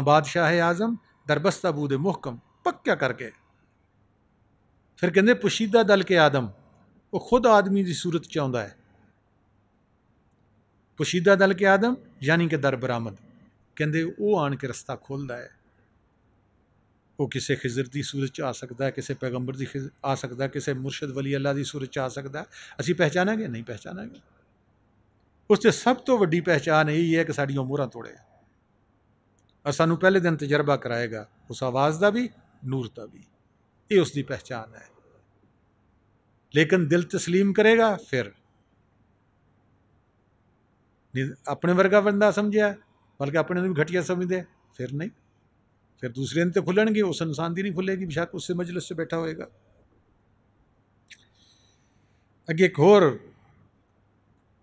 Speaker 1: बादशाह आज़म दरबस्ता बूद मुहकम, पक्का करके। फिर कहते पुशीदा दल के आदम, वो खुद आदमी की सूरत च आउंदा है। पुशीदा दल के आदम यानी कि दर बरामद, कहते वो आन के रस्ता खोलता है। वो किसी खिजर की सूरत च आ सकता है, किसी पैगंबर की आ सकता है, किसी मुर्शद वली अल्लाह की सूरत च आ सकता है। असी पहचानांगे नहीं पहचानांगे। उससे सब तो वड्डी पहचान यही है कि साड़ियां मोहरां तोड़े और सानू पहले दिन तजर्बा कराएगा उस आवाज़ का भी, नूर का भी। ये उसकी पहचान है। लेकिन दिल तस्लीम करेगा फिर अपने वर्गा बंदा समझा, बल्कि अपने भी घटिया समझते, फिर नहीं, फिर दूसरे ने तो खुलणगे, उस इंसान की नहीं खुलेगी, बेशक उससे मजलिस से बैठा होएगा। अगे एक होर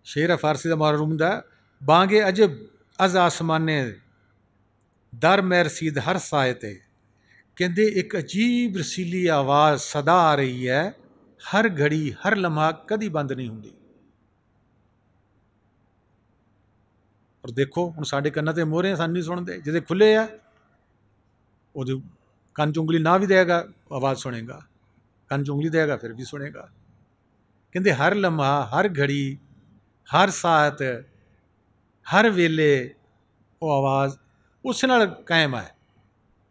Speaker 1: शेर है फारसी का मारूम दा, बांगे अजब अज आसमाने दर में रसीद हर सायते। कहते एक अजीब रसीली आवाज़ सदा आ रही है, हर घड़ी हर लम्हा, कदी बंद नहीं होंगी। और देखो हम साढ़े कन्ना ते मोहरे सानू नहीं सुनते, जिदे खुले आ वो कन च उंगली ना भी देगा आवाज़ सुनेगा, कन च उंगली देगा फिर भी सुनेगा। कहते हर लम्हा हर घड़ी हर सात हर वेले वो आवाज़ उस नाल कायम है।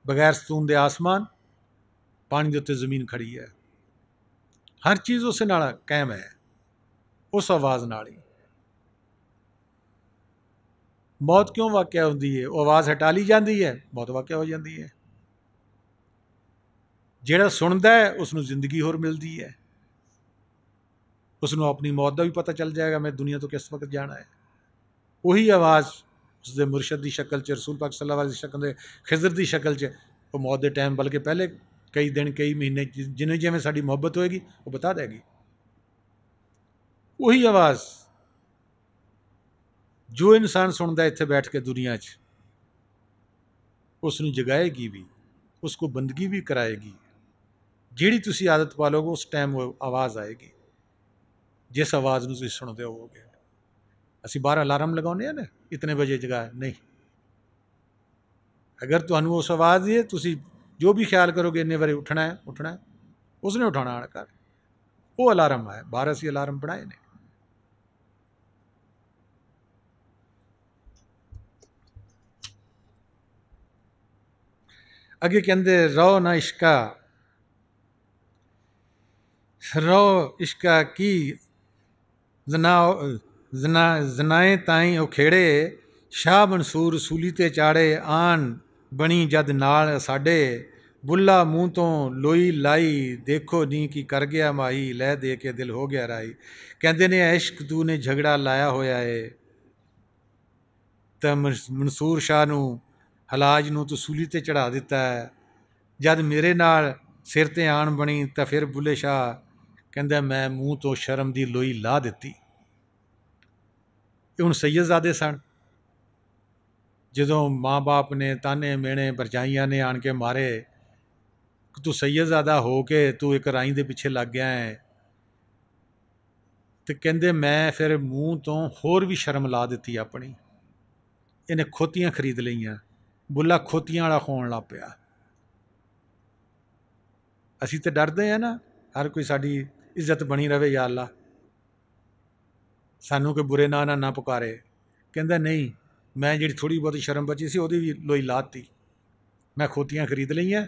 Speaker 1: बगैर सतून दे आसमान, पानी के उत्ते जमीन खड़ी है, हर चीज़ उस नाल कायम है, उस आवाज़ नाल ही। मौत क्यों वाक़या होंदी है? वो आवाज़ हटा ली जाती है, मौत वाक़या हो जाती है। ਜਿਹੜਾ ਸੁਣਦਾ है उसनू जिंदगी होर मिलती है, उसनू अपनी मौत का भी पता चल जाएगा, मैं दुनिया तो किस वक्त जाना है। वही आवाज़ उसके मुरशद की शक्ल च, रसूल पाक सल्लल्लाहु अलैहि वसल्लम की शक्ल, खिजर की शक्ल च, वो मौत के टाइम बल्कि पहले कई दिन कई महीने जिन्हें जिमें साड़ी मुहब्बत होएगी वो बता देगी। वही आवाज़ जो इंसान सुनता है इत्थे बैठ के दुनिया च, उसनू जगाएगी भी, उसको बंदगी भी कराएगी। जिहड़ी तुसी आदत पालोगे उस टाइम वो आवाज़ आएगी जिस आवाज़ में तुम सुनते होवोगे। असी बाहर अलार्म लगाने हैं ना, इतने बजे जगा नहीं, अगर तुहानू उस आवाज़ है तुसी जो भी ख्याल करोगे इन्ने बारे उठना है, उसने उठाना आना कर, वो अलार्म है। बाहर असी अलार्म बनाए ने। अगे कहते रहो ना इश्का, रहो इश्का की जनाए ताई उखेड़े, शाह मंसूर सूली ते चाड़े, आन बनी जद नाल साडे, बुला मूँह तो लोई लाई, देखो नी की कर गया माही, लै दे के दिल हो गया राई। कहते ने इश्क तू ने झगड़ा लाया होया है, तो मंसूर शाह नू हलाज नू तू सूली ते चढ़ा दिता है, जद मेरे नाल सिर ते आन बनी तो फिर बुले शाह कहता मैं मूँह तो शर्म की लोई ला दी। हुण सैयदजादे सन, जदों माँ बाप ने ताने मेने भरजाइयां ने आन के मारे, तू सैयदजादा हो के तू एक राई दे पिछे लग गया है, तो कहते मैं फिर मूँह तो होर भी शर्म ला दी अपनी। इन्हें खोतियां खरीद लियां, बुला खोतियां वाला खोन लग पिया। असी तो डरते हैं ना, हर कोई साड़ी इज्जत बनी रहे, या अल्लाह सानू कोई बुरे ना ना पुकारे। कहता नहीं, मैं जी थोड़ी बहुत शर्म बची सी ओदी भी लोई लाती, मैं खोतियां खरीद लियां,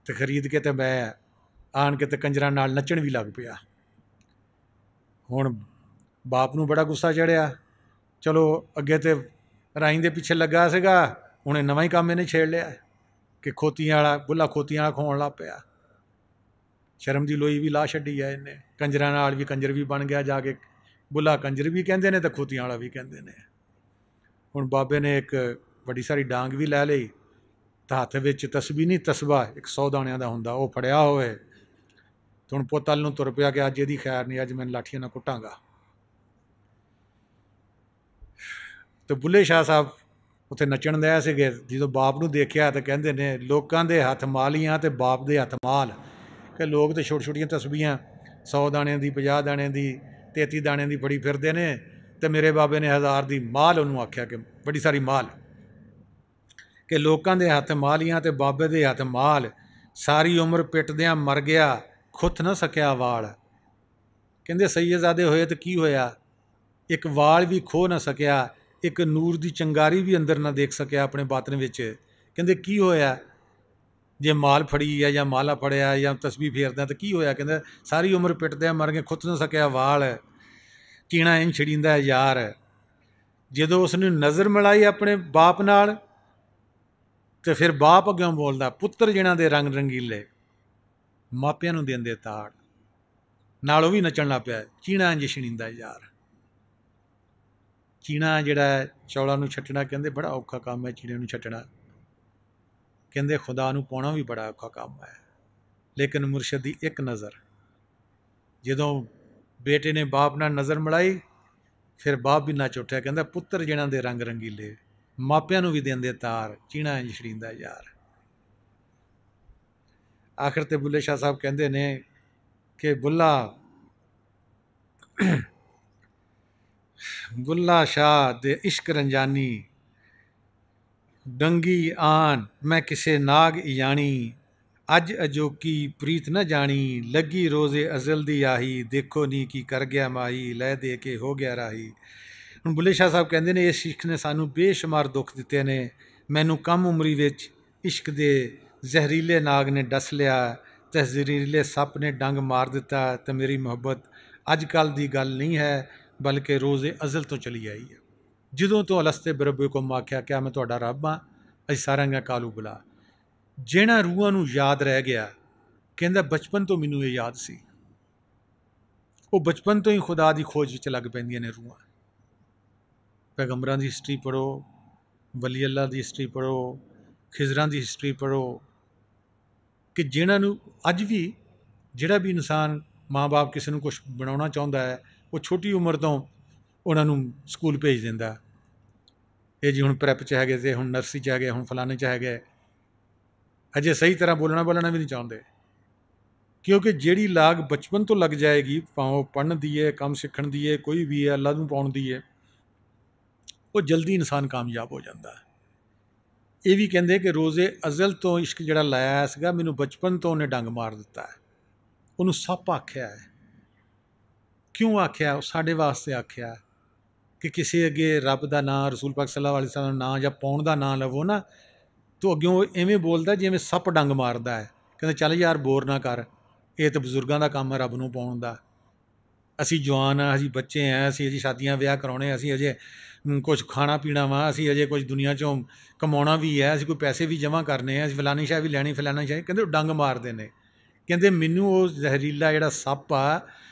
Speaker 1: तो खरीद के तो मैं आन के तो कंजरां नाल नच्चण भी लग पिया। हुण बाप नू बड़ा गुस्सा चढ़िया, चलो अगे तो राई दे पिछे लगा सीगा, उन्हें नवा ही काम इन्हें छेड़ लिया कि खोतियां वाला बुला खोतियां वाला खोन लग पिया। शर्म की लोई भी ला छड्डी है इन्हें, कंजरां नाल भी कंजर भी बन गया, जाके बुला कंजर भी कहते हैं तो खोतियां वाला भी कहते हैं। हुण बाबे ने एक बड़ी सारी डांग भी लै ली, तो हत्थ विच तस्बी नहीं तस्बा एक 100 दाणियां दा हुंदा, वो फड़िया होए, तो हुण पुत्त अल नूं तुर पिया कि अज इहदी खैर नहीं, अज मैं लाठियां नाल कुटांगा। तो बुल्ले शाह साहब ਉੱਥੇ ਨੱਚਣ ਦੇ ਸੀਗੇ। ਜਦੋਂ ਬਾਪ ਨੂੰ ਦੇਖਿਆ ਤਾਂ ਕਹਿੰਦੇ ਨੇ ਲੋਕਾਂ ਦੇ ਹੱਥ ਮਾਲੀਆਂ ਅਤੇ ਬਾਪ ਦੇ ਹੱਥ ਮਾਲ, ਕਿ ਲੋਕ ਤਾਂ ਛੋਟੀ ਛੋਟੀਆਂ ਤਸਬੀਹਾਂ 100 ਦਾਣਿਆਂ ਦੀ, 50 ਦਾਣਿਆਂ ਦੀ, 33 ਦਾਣਿਆਂ ਦੀ ਫੜੀ ਫਿਰਦੇ ਨੇ, ਅਤੇ ਮੇਰੇ ਬਾਬੇ ਨੇ 1000 ਦੀ ਮਾਲ ਉਹਨੂੰ ਆਖਿਆ, ਕਿ ਬੜੀ ਸਾਰੀ ਮਾਲ, ਕਿ ਲੋਕਾਂ ਦੇ ਹੱਥ ਮਾਲੀਆਂ ਅਤੇ ਬਾਬੇ ਦੇ ਹੱਥ ਮਾਲ, ਸਾਰੀ ਉਮਰ ਪਿੱਟਦਿਆਂ ਮਰ ਗਿਆ, ਖੁੱਥ ਨਾ ਸਕਿਆ ਵਾਲ। ਕਹਿੰਦੇ ਸੈਯਦਜ਼ਾਦੇ ਹੋਏ ਤਾਂ ਕੀ ਹੋਇਆ, ਇੱਕ ਵਾਲ ਵੀ ਖੋਹ ਨਾ ਸਕਿਆ, ਇੱਕ ਨੂਰ ਦੀ ਚੰਗਾਰੀ ਵੀ ਅੰਦਰ ਨਾ ਦੇਖ ਸਕਿਆ ਆਪਣੇ ਬਾਤਨ ਵਿੱਚ। ਕਹਿੰਦੇ ਕੀ ਹੋਇਆ ਜੇ ਮਾਲ ਫੜੀ ਹੈ ਜਾਂ ਮਾਲਾ ਫੜਿਆ ਜਾਂ ਤਸਬੀਹ ਫੇਰਦਾ ਤਾਂ ਕੀ ਹੋਇਆ। ਕਹਿੰਦਾ ਸਾਰੀ ਉਮਰ ਪਿੱਟਦਿਆਂ ਮਰ ਗਏ, ਖੁੱਥ ਨਾ ਸਕਿਆ ਵਾਲ, ਚੀਣਾ ਇੰਝ ਛਿੜੀਂਦਾ ਯਾਰ। ਜਦੋਂ ਉਸਨੇ ਨਜ਼ਰ ਮਿਲਾਈ ਆਪਣੇ ਬਾਪ ਨਾਲ, ਤੇ ਫਿਰ ਬਾਪ ਅੱਗਿਓਂ ਬੋਲਦਾ, ਪੁੱਤਰ ਜਿਨ੍ਹਾਂ ਦੇ ਰੰਗ ਰੰਗੀਲੇ, ਮਾਪਿਆਂ ਨੂੰ ਦਿੰਦੇ ਤਾੜ, ਨਾਲ ਉਹ ਵੀ ਨੱਚਣ ਲੱਗ ਪਿਆ, ਚੀਣਾ ਇੰਝ ਛਿੜੀਂਦਾ ਯਾਰ। ਚੀਣਾ ਜਿਹੜਾ ਚੌਲਾਂ ਨੂੰ ਛੱਟਣਾ, ਕਹਿੰਦੇ ਬੜਾ ਔਖਾ ਕੰਮ ਹੈ ਚੀਣੇ ਨੂੰ ਛੱਟਣਾ। ਕਹਿੰਦੇ ਖੁਦਾ ਨੂੰ ਪਾਉਣਾ ਵੀ ਬੜਾ ਔਖਾ ਕੰਮ ਹੈ। ਲੇਕਿਨ ਮੁਰਸ਼ਦ ਦੀ ਇੱਕ ਨਜ਼ਰ, ਜਦੋਂ ਬੇਟੇ ਨੇ ਬਾਪ ਨਾਲ ਨਜ਼ਰ ਮਿਲਾਈ, ਫਿਰ ਬਾਪ ਵੀ ਨੱਚ ਉੱਠਿਆ। ਕਹਿੰਦਾ ਪੁੱਤਰ ਜਿਨ੍ਹਾਂ ਦੇ ਰੰਗ ਰੰਗੀਲੇ, ਮਾਪਿਆਂ ਨੂੰ ਵੀ ਦਿੰਦੇ ਤਾਰ, ਚੀਣਾ ਇੰਝ ਛੜੀਂਦਾ ਯਾਰ। ਆਖਿਰ ਤੇ ਬੁੱਲੇ ਸ਼ਾਹ ਸਾਹਿਬ ਕਹਿੰਦੇ ਨੇ ਕਿ ਬੁੱਲਾ ਸ਼ਾਹ ਦੇ ਇਸ਼ਕ ਰੰਜਾਨੀ, ਡੰਗੀ ਆਨ ਮੈਂ ਕਿਸੇ ਨਾਗ ਇਜਾਣੀ, ਅੱਜ ਅਜੋਕੀ ਪ੍ਰੀਤ ਨਾ ਜਾਣੀ, ਲੱਗੀ ਰੋਜ਼ੇ ਅਜ਼ਲ ਦੀ ਆਹੀ, ਦੇਖੋ ਨੀ ਕੀ ਕਰ ਗਿਆ ਮਾਹੀ, ਲੈ ਦੇ ਕੇ ਹੋ ਗਿਆ ਰਾਹੀ। ਹੁਣ ਬੁੱਲੇ ਸ਼ਾਹ ਸਾਹਿਬ ਕਹਿੰਦੇ ਨੇ ਇਸ ਇਸ਼ਕ ਨੇ ਸਾਨੂੰ ਬੇਸ਼ੁਮਾਰ ਦੁੱਖ ਦਿੱਤੇ ਨੇ, ਮੈਨੂੰ ਕਮ ਉਮਰੀ ਵਿੱਚ ਇਸ਼ਕ ਦੇ ਜ਼ਹਿਰੀਲੇ ਨਾਗ ਨੇ ਡਸ ਲਿਆ, ਅਤੇ ਜ਼ਹਿਰੀਲੇ ਸੱਪ ਨੇ ਡੰਗ ਮਾਰ ਦਿੱਤਾ, ਅਤੇ ਮੇਰੀ ਮੁਹੱਬਤ ਅੱਜ ਕੱਲ੍ਹ ਦੀ ਗੱਲ ਨਹੀਂ ਹੈ, ਬਲਕਿ ਰੋਜ਼ੇ ਅਜ਼ਲ ਤੋਂ ਚਲੀ ਆਈ ਹੈ। ਜਦੋਂ ਤੋਂ ਅਲਸਤੇ ਬਿਰਬਿਕੁਮ ਆਖਿਆ, ਕਿਆ ਮੈਂ ਤੁਹਾਡਾ ਰੱਬ ਹਾਂ, ਅਸੀਂ ਸਾਰਿਆਂ ਕਾਲੂ ਬੁਲਾ। ਜਿਹਨਾਂ ਰੂਹਾਂ ਨੂੰ ਯਾਦ ਰਹਿ ਗਿਆ, ਕਹਿੰਦਾ ਬਚਪਨ ਤੋਂ ਮੈਨੂੰ ਇਹ ਯਾਦ ਸੀ। ਉਹ ਬਚਪਨ ਤੋਂ ਹੀ ਖੁਦਾ ਦੀ ਖੋਜ ਵਿੱਚ ਲੱਗ ਪੈਂਦੀਆਂ ਨੇ ਰੂਹਾਂ। ਪੈਗੰਬਰਾਂ ਦੀ ਹਿਸਟਰੀ ਪੜ੍ਹੋ, ਵਲੀ ਅੱਲਾ ਦੀ ਹਿਸਟਰੀ ਪੜ੍ਹੋ, ਖਿਜ਼ਰਾਂ ਦੀ ਹਿਸਟਰੀ ਪੜ੍ਹੋ, ਕਿ ਜਿਹਨਾਂ ਨੂੰ ਅੱਜ ਵੀ, ਜਿਹੜਾ ਵੀ ਇਨਸਾਨ ਮਾਂ ਬਾਪ ਕਿਸੇ ਨੂੰ ਕੁਛ ਬਣਾਉਣਾ ਚਾਹੁੰਦਾ ਹੈ, ਉਹ ਛੋਟੀ ਉਮਰ ਤੋਂ ਉਹਨਾਂ ਨੂੰ ਸਕੂਲ ਭੇਜ ਦਿੰਦਾ। ਇਹ ਜੀ ਹੁਣ ਪ੍ਰੈਪ 'ਚ ਹੈਗੇ, ਅਤੇ ਹੁਣ ਨਰਸਰੀ 'ਚ ਹੈਗੇ, ਹੁਣ ਫਲਾਣੇ 'ਚ ਹੈਗੇ, ਅਜੇ ਸਹੀ ਤਰ੍ਹਾਂ ਬੋਲਣਾ ਬਾਲਣਾ ਵੀ ਨਹੀਂ ਚਾਹੁੰਦੇ। ਕਿਉਂਕਿ ਜਿਹੜੀ ਲਾਗ ਬਚਪਨ ਤੋਂ ਲੱਗ ਜਾਏਗੀ, ਭਾਵੇਂ ਪੜ੍ਹਨ ਦੀ ਹੈ, ਕੰਮ ਸਿੱਖਣ ਦੀ ਹੈ, ਕੋਈ ਵੀ ਹੈ, ਅੱਲਾ ਨੂੰ ਪਾਉਣ ਦੀ ਹੈ, ਉਹ ਜਲਦੀ ਇਨਸਾਨ ਕਾਮਯਾਬ ਹੋ ਜਾਂਦਾ। ਇਹ ਵੀ ਕਹਿੰਦੇ ਕਿ ਰੋਜ਼ੇ ਅਜ਼ਲ ਤੋਂ ਇਸ਼ਕ ਜਿਹੜਾ ਲਾਇਆ ਸੀਗਾ, ਮੈਨੂੰ ਬਚਪਨ ਤੋਂ ਉਹਨੇ ਡੰਗ ਮਾਰ ਦਿੱਤਾ ਹੈ। ਉਹਨੂੰ ਸੱਪ ਆਖਿਆ ਹੈ। ਕਿਉਂ ਆਖਿਆ? ਉਹ ਸਾਡੇ ਵਾਸਤੇ ਆਖਿਆ ਕਿ ਕਿਸੇ ਅੱਗੇ ਰੱਬ ਦਾ ਨਾਂ, ਰਸੂਲ ਪਾਕ ਸੱਲੱਲਾਹੁ ਅਲੈਹਿ ਵਸੱਲਮ ਦਾ ਨਾਂ ਜਾਂ ਪਾਉਣ ਦਾ ਨਾਂ ਲਵੋ ਨਾ, ਤਾਂ ਅੱਗਿਓਂ ਇਵੇਂ ਬੋਲਦਾ ਜਿਵੇਂ ਸੱਪ ਡੰਗ ਮਾਰਦਾ ਹੈ। ਕਹਿੰਦਾ ਚੱਲ ਯਾਰ ਬੋਰ ਨਾ ਕਰ, ਇਹ ਤਾਂ ਬਜ਼ੁਰਗਾਂ ਦਾ ਕੰਮ ਹੈ ਰੱਬ ਨੂੰ ਪਾਉਣ ਦਾ। ਅਸੀਂ ਜਵਾਨ ਹਾਂ, ਅਸੀਂ ਬੱਚੇ ਹਾਂ, ਅਸੀਂ ਅਜੇ ਸ਼ਾਦੀਆਂ ਵਿਆਹ ਕਰਾਉਣੇ, ਅਸੀਂ ਅਜੇ ਕੁਛ ਖਾਣਾ ਪੀਣਾ ਵਾ, ਅਸੀਂ ਅਜੇ ਕੁਝ ਦੁਨੀਆ 'ਚੋਂ ਕਮਾਉਣਾ ਵੀ ਹੈ, ਅਸੀਂ ਕੋਈ ਪੈਸੇ ਵੀ ਜਮ੍ਹਾਂ ਕਰਨੇ ਆ, ਅਸੀਂ ਫਲਾਨੀ ਸ਼ਾਹ ਵੀ ਲੈਣੀ, ਫਲਾਨਾ ਸ਼ਾਹ। ਕਹਿੰਦੇ ਉਹ ਡੰਗ ਮਾਰਦੇ ਨੇ। ਕਹਿੰਦੇ ਮੈਨੂੰ ਉਹ ਜ਼ਹਿਰੀਲਾ ਜਿਹੜਾ ਸੱਪ ਆ,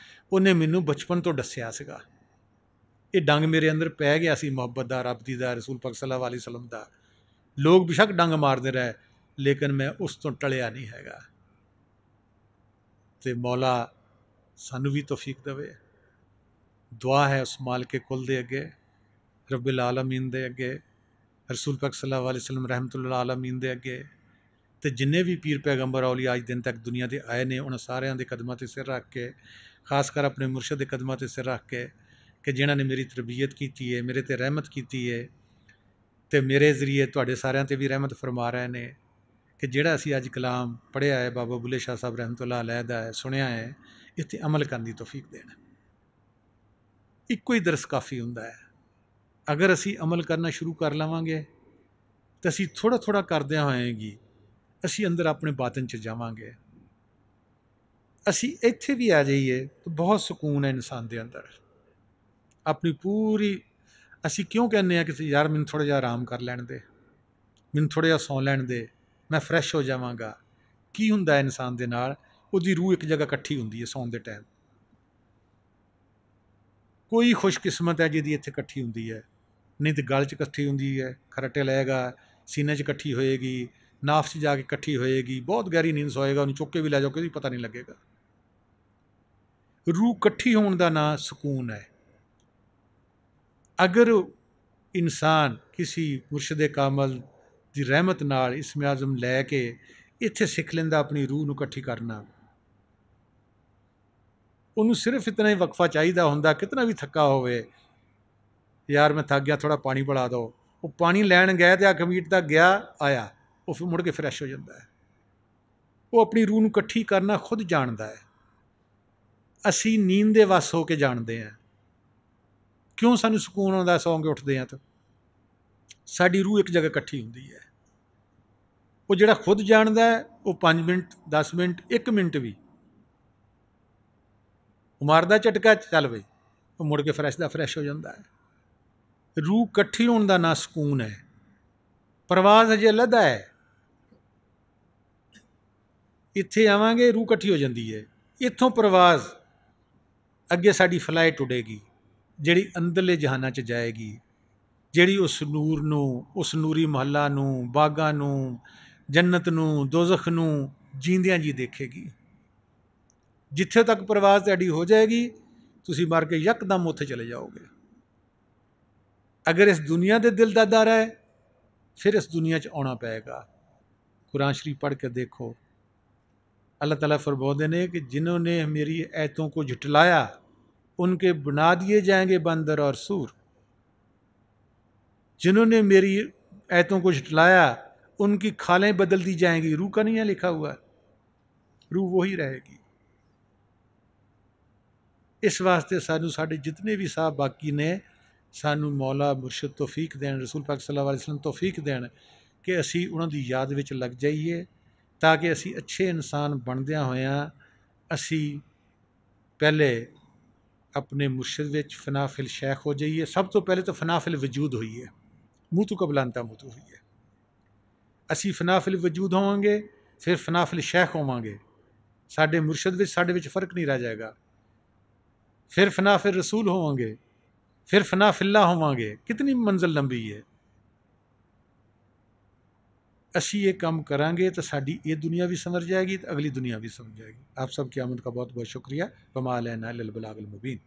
Speaker 1: ਉਹਨੇ ਮੈਨੂੰ ਬਚਪਨ ਤੋਂ ਦੱਸਿਆ ਸੀਗਾ। ਇਹ ਡੰਗ ਮੇਰੇ ਅੰਦਰ ਪੈ ਗਿਆ ਸੀ ਮੁਹੱਬਤ ਦਾ, ਰੱਬ ਦੀ ਦਾ, ਰਸੂਲ ਪਾਕ ਸੱਲੱਲਾਹੁ ਅਲੈਹਿ ਵਸੱਲਮ ਦਾ। ਲੋਕ ਬੇਸ਼ੱਕ ਡੰਗ ਮਾਰਦੇ ਰਹੇ, ਲੇਕਿਨ ਮੈਂ ਉਸ ਤੋਂ ਟਲਿਆ ਨਹੀਂ ਹੈਗਾ। ਅਤੇ ਮੌਲਾ ਸਾਨੂੰ ਵੀ ਤੌਫੀਕ ਦੇਵੇ। ਦੁਆ ਹੈ ਉਸ ਮਾਲਿਕ ਕੁਲ ਦੇ ਅੱਗੇ, ਰੱਬਿਲ ਆਲਮੀਨ ਦੇ ਅੱਗੇ, ਰਸੂਲ ਪਾਕ ਸੱਲੱਲਾਹੁ ਅਲੈਹਿ ਵਸੱਲਮ ਰਹਿਮਤੁਲ ਆਲਮੀਨ ਦੇ ਅੱਗੇ, ਅਤੇ ਜਿੰਨੇ ਵੀ ਪੀਰ ਪੈਗੰਬਰ ਔਲੀਆ ਅੱਜ ਦਿਨ ਤੱਕ ਦੁਨੀਆ 'ਤੇ ਆਏ ਨੇ, ਉਹਨਾਂ ਸਾਰਿਆਂ ਦੇ ਕਦਮਾਂ 'ਤੇ ਸਿਰ ਰੱਖ ਕੇ, ਖਾਸ ਕਰ ਆਪਣੇ ਮੁਰਸ਼ਦ ਦੇ ਕਦਮਾਂ 'ਤੇ ਸਿਰ ਰੱਖ ਕੇ, ਕਿ ਜਿਨ੍ਹਾਂ ਨੇ ਮੇਰੀ ਤਰਬੀਅਤ ਕੀਤੀ ਹੈ, ਮੇਰੇ 'ਤੇ ਰਹਿਮਤ ਕੀਤੀ ਹੈ, ਅਤੇ ਮੇਰੇ ਜ਼ਰੀਏ ਤੁਹਾਡੇ ਸਾਰਿਆਂ 'ਤੇ ਵੀ ਰਹਿਮਤ ਫਰਮਾ ਰਹੇ ਨੇ, ਕਿ ਜਿਹੜਾ ਅਸੀਂ ਅੱਜ ਕਲਾਮ ਪੜ੍ਹਿਆ ਹੈ ਬਾਬਾ ਬੁੱਲੇ ਸ਼ਾਹ ਸਾਹਿਬ ਰਹਿਮਤੁல்லாਹ ਅਲੈਹ ਦਾ ਹੈ, ਸੁਣਿਆ ਹੈ, ਇੱਥੇ ਅਮਲ ਕਰਨ ਦੀ ਤੌਫੀਕ ਦੇਣ। ਇੱਕੋ ਹੀ ਦਰਸ ਕਾਫੀ ਹੁੰਦਾ ਹੈ। ਅਗਰ ਅਸੀਂ ਅਮਲ ਕਰਨਾ ਸ਼ੁਰੂ ਕਰ ਲਵਾਂਗੇ, ਤਾਂ ਅਸੀਂ ਥੋੜ੍ਹਾ ਥੋੜ੍ਹਾ ਕਰਦਿਆਂ ਹੋਏਗੀ, ਅਸੀਂ ਅੰਦਰ ਆਪਣੇ ਬਾਤਨ 'ਚ ਜਾਵਾਂਗੇ। ਅਸੀਂ ਇੱਥੇ ਵੀ ਆ ਜਾਈਏ ਤਾਂ ਬਹੁਤ ਸਕੂਨ ਹੈ ਇਨਸਾਨ ਦੇ ਅੰਦਰ। ਆਪਣੀ ਪੂਰੀ, ਅਸੀਂ ਕਿਉਂ ਕਹਿੰਦੇ ਹਾਂ ਕਿ ਯਾਰ ਮੈਨੂੰ ਥੋੜ੍ਹਾ ਜਿਹਾ ਆਰਾਮ ਕਰ ਲੈਣ ਦੇ, ਮੈਨੂੰ ਥੋੜ੍ਹਾ ਜਿਹਾ ਸੌਂ ਲੈਣ ਦੇ, ਮੈਂ ਫਰੈਸ਼ ਹੋ ਜਾਵਾਂਗਾ। ਕੀ ਹੁੰਦਾ ਹੈ ਇਨਸਾਨ ਦੇ ਨਾਲ? ਉਹਦੀ ਰੂਹ ਇੱਕ ਜਗ੍ਹਾ ਇਕੱਠੀ ਹੁੰਦੀ ਹੈ ਸੌਣ ਦੇ ਟਾਈਮ। ਕੋਈ ਖੁਸ਼ਕਿਸਮਤ ਹੈ ਜਿਹਦੀ ਇੱਥੇ ਇਕੱਠੀ ਹੁੰਦੀ ਹੈ, ਨਹੀਂ ਤਾਂ ਗਲ 'ਚ ਇਕੱਠੀ ਹੁੰਦੀ ਹੈ, ਖਰਟੇ ਲਏਗਾ, ਸੀਨੇ 'ਚ ਇਕੱਠੀ ਹੋਏਗੀ, ਨਾਫ 'ਚ ਜਾ ਕੇ ਇਕੱਠੀ ਹੋਏਗੀ, ਬਹੁਤ ਗਹਿਰੀ ਨੀਂਦ ਸੋਏਗਾ, ਉਹਨੂੰ ਚੁੱਕ ਕੇ ਵੀ ਲੈ ਜਾਓ, ਕੋਈ ਪਤਾ ਨਹੀਂ ਲੱਗੇਗਾ। ਰੂਹ ਇਕੱਠੀ ਹੋਣ ਦਾ ਨਾਂ ਸਕੂਨ ਹੈ। ਅਗਰ ਇਨਸਾਨ किसी मुर्शद कामल ਦੀ ਰਹਿਮਤ ਨਾਲ ਇਸਮ ਆਜ਼ਮ ਲੈ ਕੇ ਇੱਥੇ ਸਿੱਖ ਲੈਂਦਾ ਆਪਣੀ ਰੂਹ ਨੂੰ ਇਕੱਠੀ ਕਰਨਾ। ਉਹਨੂੰ ਸਿਰਫ ਇਤਨਾ ਹੀ ਵਕਫਾ ਚਾਹੀਦਾ ਹੁੰਦਾ, ਕਿਤਨਾ ਵੀ ਥੱਕਾ ਹੋਵੇ, ਯਾਰ ਮੈਂ ਥੱਕ ਗਿਆ, ਥੋੜ੍ਹਾ ਪਾਣੀ ਪਿਲਾ ਦਿਓ। ਉਹ ਪਾਣੀ ਲੈਣ ਗਏ ਤੇ ਅੱਖ ਮੀਟ ਤੱਕ ਗਿਆ, ਆਇਆ, ਉਹ ਫਿਰ ਮੁੜ ਕੇ ਫਰੈਸ਼ ਹੋ ਜਾਂਦਾ ਹੈ। ਉਹ ਆਪਣੀ ਰੂਹ ਨੂੰ ਇਕੱਠੀ ਕਰਨਾ ਖੁਦ ਜਾਣਦਾ ਹੈ। ਅਸੀਂ ਨੀਂਦ ਦੇ ਵੱਸ ਹੋ ਕੇ ਜਾਣਦੇ ਹਾਂ। ਕਿਉਂ ਸਾਨੂੰ ਸਕੂਨ ਆਉਂਦਾ ਸੌਂ ਕੇ ਉੱਠਦੇ ਹਾਂ ਤਾਂ? ਸਾਡੀ ਰੂਹ ਇੱਕ ਜਗ੍ਹਾ ਇਕੱਠੀ ਹੁੰਦੀ ਹੈ। ਉਹ ਜਿਹੜਾ ਖੁਦ ਜਾਣਦਾ ਹੈ, ਉਹ 5 ਮਿੰਟ 10 ਮਿੰਟ 1 ਮਿੰਟ ਵੀ ਉਹ ਮਾਰਦਾ ਝਟਕਾ, ਚੱਲ ਬਈ, ਉਹ ਮੁੜ ਕੇ ਫਰੈਸ਼ ਦਾ ਫਰੈਸ਼ ਹੋ ਜਾਂਦਾ ਹੈ। ਰੂਹ ਇਕੱਠੀ ਹੋਣ ਦਾ ਨਾਂ ਸਕੂਨ ਹੈ। ਪ੍ਰਵਾਜ਼ ਹਜੇ ਲੱਦਾ ਹੈ। ਇੱਥੇ ਆਵਾਂਗੇ, ਰੂਹ ਇਕੱਠੀ ਹੋ ਜਾਂਦੀ ਹੈ। ਇੱਥੋਂ ਪ੍ਰਵਾਜ਼ ਅੱਗੇ ਸਾਡੀ ਫਲਾਈਟ ਉੱਡੇਗੀ, ਜਿਹੜੀ ਅੰਦਰਲੇ ਜਹਾਨਾਂ 'ਚ ਜਾਏਗੀ, ਜਿਹੜੀ ਉਸ ਨੂਰ ਨੂੰ, ਉਸ ਨੂਰੀ ਮਹੱਲਾ ਨੂੰ, ਬਾਗਾਂ ਨੂੰ, ਜੰਨਤ ਨੂੰ, ਦੋਜ਼ਖ ਨੂੰ ਜੀਂਦਿਆਂ ਜੀ ਦੇਖੇਗੀ। ਜਿੱਥੇ ਤੱਕ ਪ੍ਰਵਾਜ਼ ਤੁਹਾਡੀ ਹੋ ਜਾਏਗੀ, ਤੁਸੀਂ ਮਰ ਕੇ ਯਕਦਮ ਉੱਥੇ ਚਲੇ ਜਾਓਗੇ। ਅਗਰ ਇਸ ਦੁਨੀਆ ਦੇ ਦਿਲ ਦਾ ਦਰ ਹੈ, ਫਿਰ ਇਸ ਦੁਨੀਆ 'ਚ ਆਉਣਾ ਪਏਗਾ। कुरान शरीफ पढ़ के देखो, अल्लाह ताला फरमाते हैं कि जिन्होंने मेरी आयतों को झुटलाया उनके बना दिए जाएंगे बंदर और सूर। जिन्होंने मेरी आयतों को झुटलाया उनकी खालें बदल दी जाएंगी। रूह का नहीं है लिखा हुआ, रूह वही रहेगी। इस वास्ते सानू साढ़े जितने भी साहब बाकी ने, सानू मौला मुर्शद तौफीक देन, रसूल पाक सल्लल्लाहु अलैहि वसल्लम तौफीक देन कि असी उन्हां दी याद विच लग जाइए, ताकि असी अच्छे इंसान बनदियां होयां असी पहले अपने मुर्शद विच फनाफिल शेख हो जाइए। सब तो पहले तो फनाफिल वजूद होइए, मूतू कबलांता मूतू होइए। असी फनाफिल वजूद होवांगे, फिर फनाफिल शेख होवांगे। साडे मुर्शद विच साडे विच फ़र्क नहीं रह जाएगा। फिर फनाफिल रसूल होवांगे, फिर फनाफिल्ला होवांगे। कितनी मंजिल लंबी है। असी ये काम करांगे तो साड़ी ये दुनिया भी संवर जाएगी, तो अगली दुनिया भी संवर जाएगी। आप सब की आमद का बहुत बहुत शुक्रिया। वमा अलैना इल्लल बलागुल मुबीन।